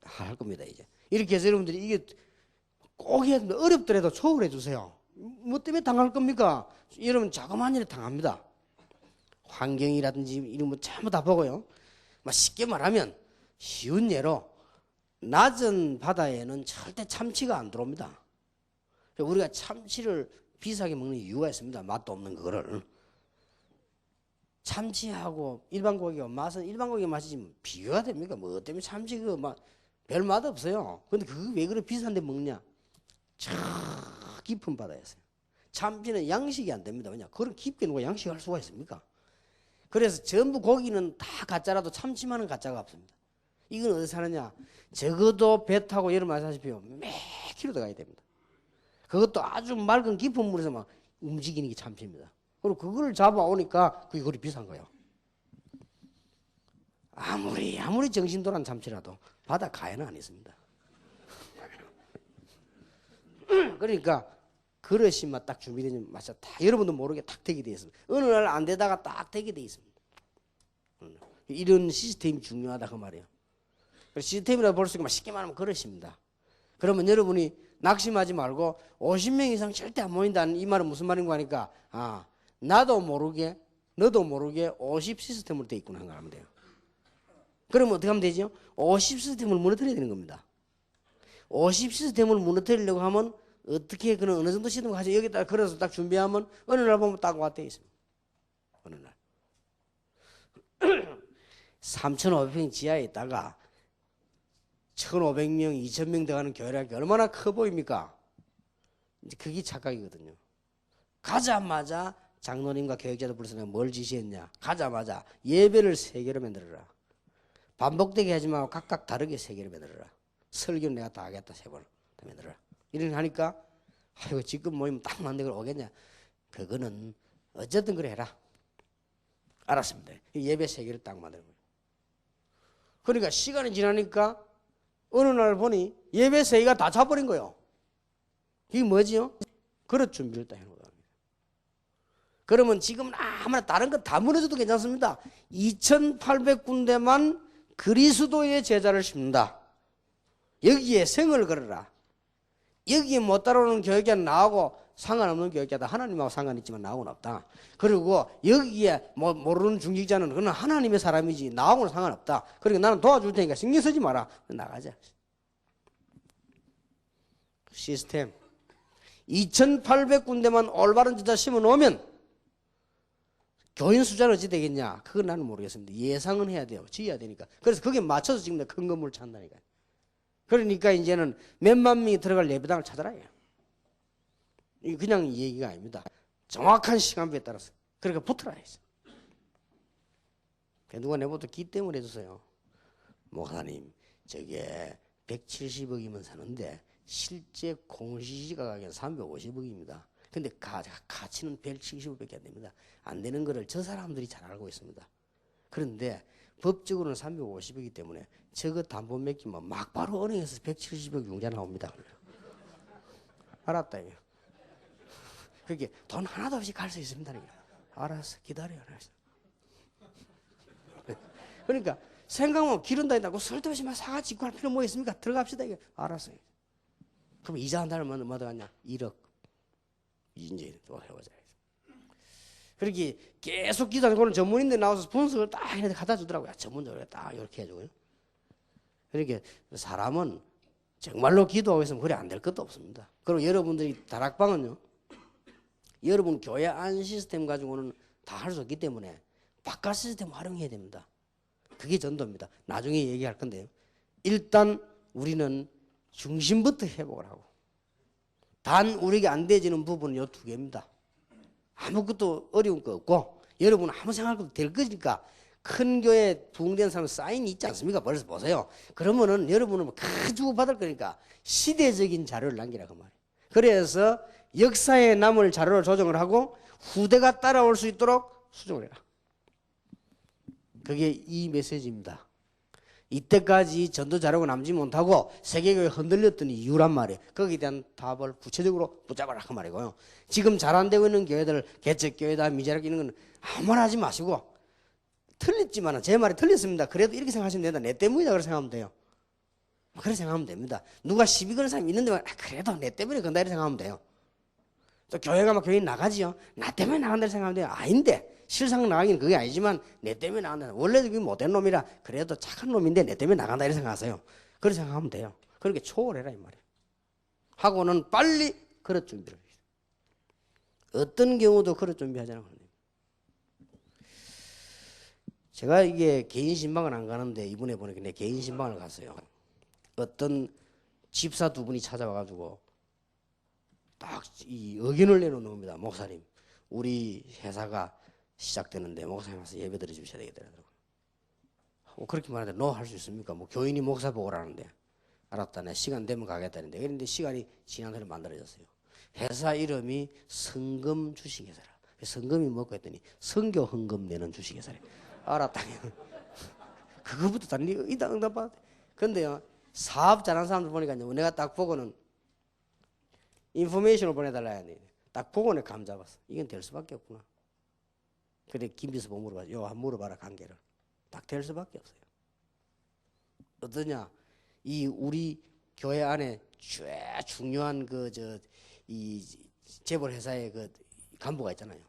할 겁니다. 이제 이렇게 해서 여러분들이 이게 꼭 해야 됩니다. 어렵더라도 초월해 주세요. 뭐 때문에 당할 겁니까? 여러분 자그마한 일에 당합니다. 환경이라든지 이런 거 전부 다 보고요. 쉽게 말하면 쉬운 예로 낮은 바다에는 절대 참치가 안 들어옵니다. 우리가 참치를 비싸게 먹는 이유가 있습니다. 맛도 없는 그거를. 참치하고 일반 고기가 맛은 일반 고기 맛이지 비교가 됩니까? 뭐 때문에 참치 그 맛 별 맛 없어요. 근데 그거 왜 그래 비싼데 먹냐? 저 깊은 바다였어요. 참치는 양식이 안 됩니다. 왜냐? 그런 깊게 누가 양식할 수가 있습니까? 그래서 전부 고기는 다 가짜라도 참치만은 가짜가 없습니다. 이건 어디서 사느냐? 적어도 배 타고 여러분 아시다시피 몇 킬로 들어가야 됩니다. 그것도 아주 맑은 깊은 물에서 막 움직이는 게 참치입니다. 그리고 그걸 잡아오니까 그게 그리 비싼 거예요. 아무리 정신도란 참치라도 바다 가에는 안 있습니다. 그러니까 그릇이만 딱 준비되면 맞아 다 여러분도 모르게 탁 되게 돼 있습니다. 어느 날 안 되다가 딱 되게 돼 있습니다. 이런 시스템이 중요하다 그 말이에요. 시스템이라고 볼 수 있고 쉽게 말하면 그릇입니다. 그러면 여러분이 낙심하지 말고 50명 이상 절대 안 모인다는 이 말은 무슨 말인가 하니까 나도 모르게 너도 모르게 50 시스템으로 돼 있구나 하는 걸 알면 돼요. 그러면 어떻게 하면 되죠? 50 시스템을 무너뜨려야 되는 겁니다. 50 시스템을 무너뜨리려고 하면 어떻게 그는 어느 정도 시스템을 가지고 여기다 걸어서 딱 준비하면 어느 날 보면 딱 와돼 있습니다. 어느 날 3,500평 지하에 있다가 1,500명, 2,000명 들어가는 교회라는 게 얼마나 커 보입니까? 이제 그게 착각이거든요. 가자마자 장로님과 교육자들 불러서 내가 뭘 지시했냐? 가자마자 예배를 3개로 만들어라. 반복되게 하지 말고 각각 다르게 3개로 만들어라. 설교는 내가 다 하겠다 3번 다 만들어라. 이렇게 하니까 아이고 지금 모이면 딱 맞는 걸 오겠냐? 그거는 어쨌든 그래 해라. 알았습니다. 예배 3개를 딱 만드는 거예요. 그러니까 시간이 지나니까 어느 날 보니 예배 3개가 다 차버린 거예요. 이게 뭐지요? 그릇 준비를 딱 해놓은 겁니다. 그러면 지금 아무나 다른 거 다 무너져도 괜찮습니다. 2,800군데만 그리스도의 제자를 심는다. 여기에 생을 걸어라. 여기에 못 따라오는 교육자는 나하고 상관없는 교육자다. 하나님하고 상관있지만 나하고는 없다. 그리고 여기에 모르는 중직자는 그건 하나님의 사람이지 나하고는 상관없다. 그러니까 나는 도와줄 테니까 신경 쓰지 마라. 나가자. 시스템 2,800군데만 올바른 제자 심어놓으면 교인 숫자는 어찌 되겠냐? 그건 나는 모르겠습니다. 예상은 해야 돼요. 지어야 되니까. 그래서 거기에 맞춰서 지금 큰 건물을 찾는다니까요. 그러니까 이제는 몇만 명이 들어갈 예배당을 찾아라. 이게 그냥 얘기가 아닙니다. 정확한 시간표에 따라서. 그러니까 붙어라 했어요. 누가 내보다 기 때문에 해주세요. 목사님, 저게 170억이면 사는데 실제 공시지가격은 350억입니다. 근데 가치는 170억밖에 안 됩니다. 안 되는 거를 저 사람들이 잘 알고 있습니다. 그런데 법적으로는 350억이기 때문에 저거 담보 맡기면 막 바로 은행에서 170억 융자 나옵니다. 알았다. 그게 돈 하나도 없이 갈 수 있습니다. 알았어, 기다려. 그러니까 생각만 기른다 했다고 쓸데없이 막 사과 짓고 할 필요 뭐 있습니까? 들어갑시다. 이게 알았어요. 그럼 이자 한 달은 뭐 들어갔냐? 1억. 이제 또 해보자. 그렇게 계속 기도하는 그런 전문인들 나와서 분석을 딱 이렇게 갖다 주더라고요. 전문적으로 딱 이렇게 해주고요. 그러니까 사람은 정말로 기도하고 있으면 그래 안 될 것도 없습니다. 그리고 여러분들이 다락방은요, 여러분 교회 안 시스템 가지고는 다 할 수 없기 때문에 바깥 시스템 활용해야 됩니다. 그게 전도입니다. 나중에 얘기할 건데요. 일단 우리는 중심부터 회복을 하고, 단 우리에게 안 되지는 부분은 이 두 개입니다. 아무것도 어려운 거 없고, 여러분은 아무 생각할 것도 될 거니까 큰 교회 부흥된 사람 사인이 있지 않습니까? 벌써 보세요. 그러면은 여러분은 큰 주고 받을 거니까 시대적인 자료를 남기라 그 말이에요. 그래서 역사에 남을 자료를 조정을 하고 후대가 따라올 수 있도록 수정을 해라. 그게 이 메시지입니다. 이때까지 전도 자료가 남지 못하고 세계교회 흔들렸던 이유란 말이에요. 거기에 대한 답을 구체적으로 붙잡아라 그 말이고요. 지금 잘 안 되고 있는 교회들, 개척교회다, 미자력 이런 건 아무 말 하지 마시고, 틀렸지만 제 말이 틀렸습니다. 그래도 이렇게 생각하시면 된다. 내 때문이다 그렇게 생각하면 돼요. 그렇게 생각하면 됩니다. 누가 시비 거는 사람이 있는데 그래도 내 때문에 건다 이렇게 생각하면 돼요. 또 교회가 막 교인 나가지요. 나 때문에 나간다 생각하면 돼요. 아닌데 실상 나가기는 그게 아니지만 내 때문에 나간다. 원래도 그게 못된 놈이라 그래도 착한 놈인데 내 때문에 나간다 이렇게 생각하세요. 그렇게 생각하면 돼요. 그렇게 초월해라 이 말이에요. 하고는 빨리 그릇 준비를 해요. 어떤 경우도 그릇 준비하잖아요. 제가 이게 개인 신방은 안 가는데 이번에 보니까 내 개인 신방을 갔어요. 어떤 집사 두 분이 찾아와가지고 딱 이 의견을 내놓는 겁니다. 목사님, 우리 회사가 시작되는데 목사님 와서 예배 드려주셔야 되겠더라고요. 그렇게 말하는데 너 할 수 있습니까? 뭐 교인이 목사 보고 오라는데 알았다. 내 시간 되면 가겠다는데 그런데 시간이 지난 후에 만들어졌어요. 회사 이름이 성금 주식회사라. 성금이 뭐고 했더니 성교 헌금 내는 주식회사래. 알았다. 그거부터 다 이따 응답받아. 근데요, 사업 잘하는 사람들 보니까 내가 딱 보고는 인포메이션을 보내달라 했는데 딱 보고는 감 잡았어. 이건 될 수밖에 없구나. 그래 김비서보고 물어봐. 요 한번 물어봐라 관계를. 딱 될 수밖에 없어요. 어떠냐? 이 우리 교회 안에 제일 중요한 이 재벌 회사의 그 간부가 있잖아요.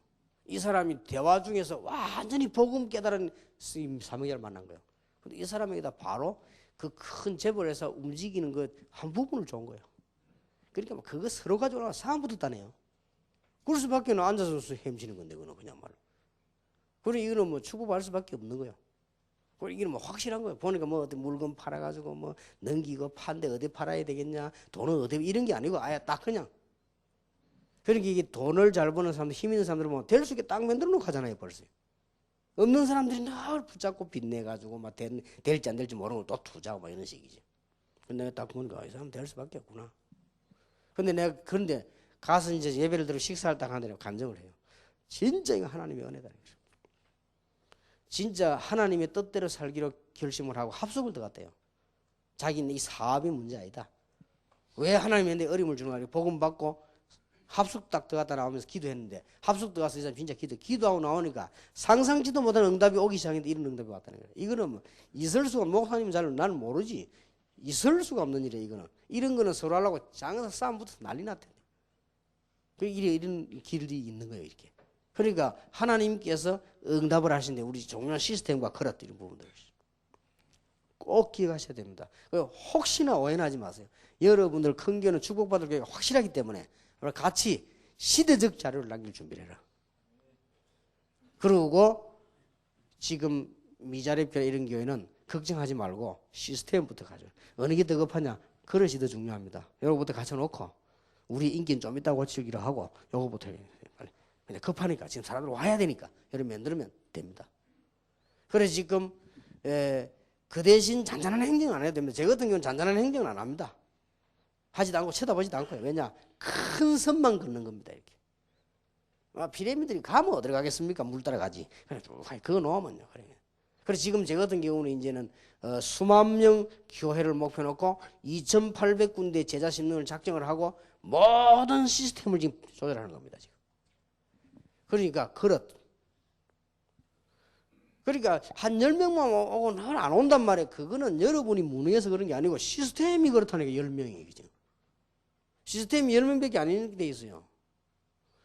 이 사람이 대화 중에서 완전히 복음 깨달은 스님 사명자를 만난 거예요. 근데 이 사람에게다 바로 그 큰 재벌 회사 움직이는 그 한 부분을 준 거예요. 그러니까 그거 서로 가지고 상황 붙었다네요. 그럴 수밖에 앉아서 헤엄치는 건데 그거는 그냥 말로. 그래 이거는 뭐 추구할 수밖에 없는 거예요. 그래 이거는 뭐 확실한 거예요. 보니까 뭐 어디 물건 팔아가지고 뭐 넘기고 판데 어디 팔아야 되겠냐, 돈은 어디 이런 게 아니고 아예 딱 그냥. 그러니까 이게 돈을 잘 버는 사람들, 힘 있는 사람들은 뭐 될 수 있게 딱 만들어 놓고 하잖아요, 벌써. 없는 사람들이 늘 붙잡고 빚내가지고 막 될지 안 될지 모르는 걸 또 투자하고 막 이런 식이지. 근데 내가 딱 보니까 이 사람 될 수밖에 없구나. 근데 내가 그런데 가서 이제 예배를 들어 식사를 딱 하는데 간증을 해요. 진짜 이거 하나님의 은혜다. 진짜 하나님의 뜻대로 살기로 결심을 하고 합숙을 들어갔대요. 자기는 이 사업이 문제 아니다. 왜 하나님이 내 어려움을 주는 거야? 복음 받고 합숙 딱 들어갔다 나오면서 기도했는데 합숙 들어가서 이 사람 진짜 기도하고 나오니까 상상지도 못하는 응답이 오기 시작했는데 이런 응답이 왔다는 거예요. 이거는 뭐 있을 수가 목사님 잘 나는 모르지. 있을 수가 없는 일이에요. 이거는 이런 거는 서로 하려고 장에서 싸움부터 난리 났대. 이런 길이 있는 거예요. 이렇게. 그러니까 하나님께서 응답을 하시는데 우리 종료한 시스템과 걸어뜨린 부분들 꼭 기억하셔야 됩니다. 혹시나 오해하지 마세요. 여러분들 큰 교회는 축복받을 교회가 확실하기 때문에 같이 시대적 자료를 남길 준비를 해라. 그리고 지금 미자립교회 이런 교회는 걱정하지 말고 시스템부터 가져. 어느 게 더 급하냐? 그릇이 더 중요합니다. 요거부터 갖춰놓고 우리 인기는 좀 이따 고치기로 하고 요거부터 빨리. 근데 급하니까 지금 사람들 와야 되니까 여러분 만들면 됩니다. 그래서 지금 그 대신 잔잔한 행정은 안 해도 됩니다. 제 같은 경우는 잔잔한 행정은 안 합니다. 하지도 않고 쳐다보지도 않고요. 왜냐? 큰 선만 긋는 겁니다. 이렇게. 피라미드들이 가면 어디로 가겠습니까? 물 따라가지. 그거 놓으면요. 그래서 지금 제 같은 경우는 이제는 수만 명 교회를 목표 놓고 2,800군데 제자 심령을 작정을 하고 모든 시스템을 지금 조절하는 겁니다. 지금. 그러니까 그릇 그러니까 한 10명만 오고 안 온단 말이에요. 그거는 여러분이 무능해서 그런 게 아니고 시스템이 그렇다니까 10명이. 그죠? 시스템이 10명밖에 안 있는 게 돼 있어요.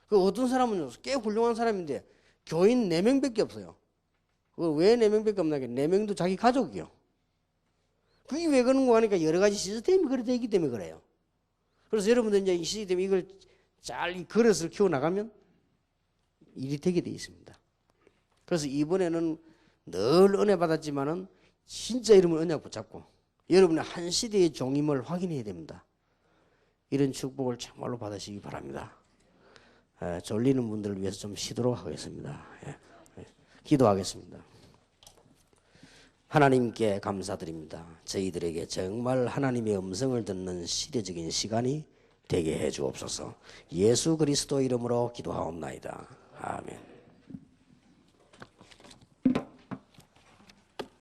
그 어떤 사람은 꽤 훌륭한 사람인데 교인 4명밖에 없어요. 왜 4명밖에 없나? 4명도 자기 가족이요. 그게 왜 그런 거 하니까 여러 가지 시스템이 그렇게 되기 때문에 그래요. 그래서 여러분들 이제 이 시스템 이걸 잘 이 그릇을 키워 나가면 일이 되게 돼 있습니다. 그래서 이번에는 늘 은혜 받았지만은 진짜 여러분 언약 붙잡고 여러분의 한 시대의 종임을 확인해야 됩니다. 이런 축복을 정말로 받으시기 바랍니다. 졸리는 분들을 위해서 좀 쉬도록 하겠습니다. 기도하겠습니다. 하나님께 감사드립니다. 저희들에게 정말 하나님의 음성을 듣는 시대적인 시간이 되게 해 주옵소서. 예수 그리스도 이름으로 기도하옵나이다. 아멘.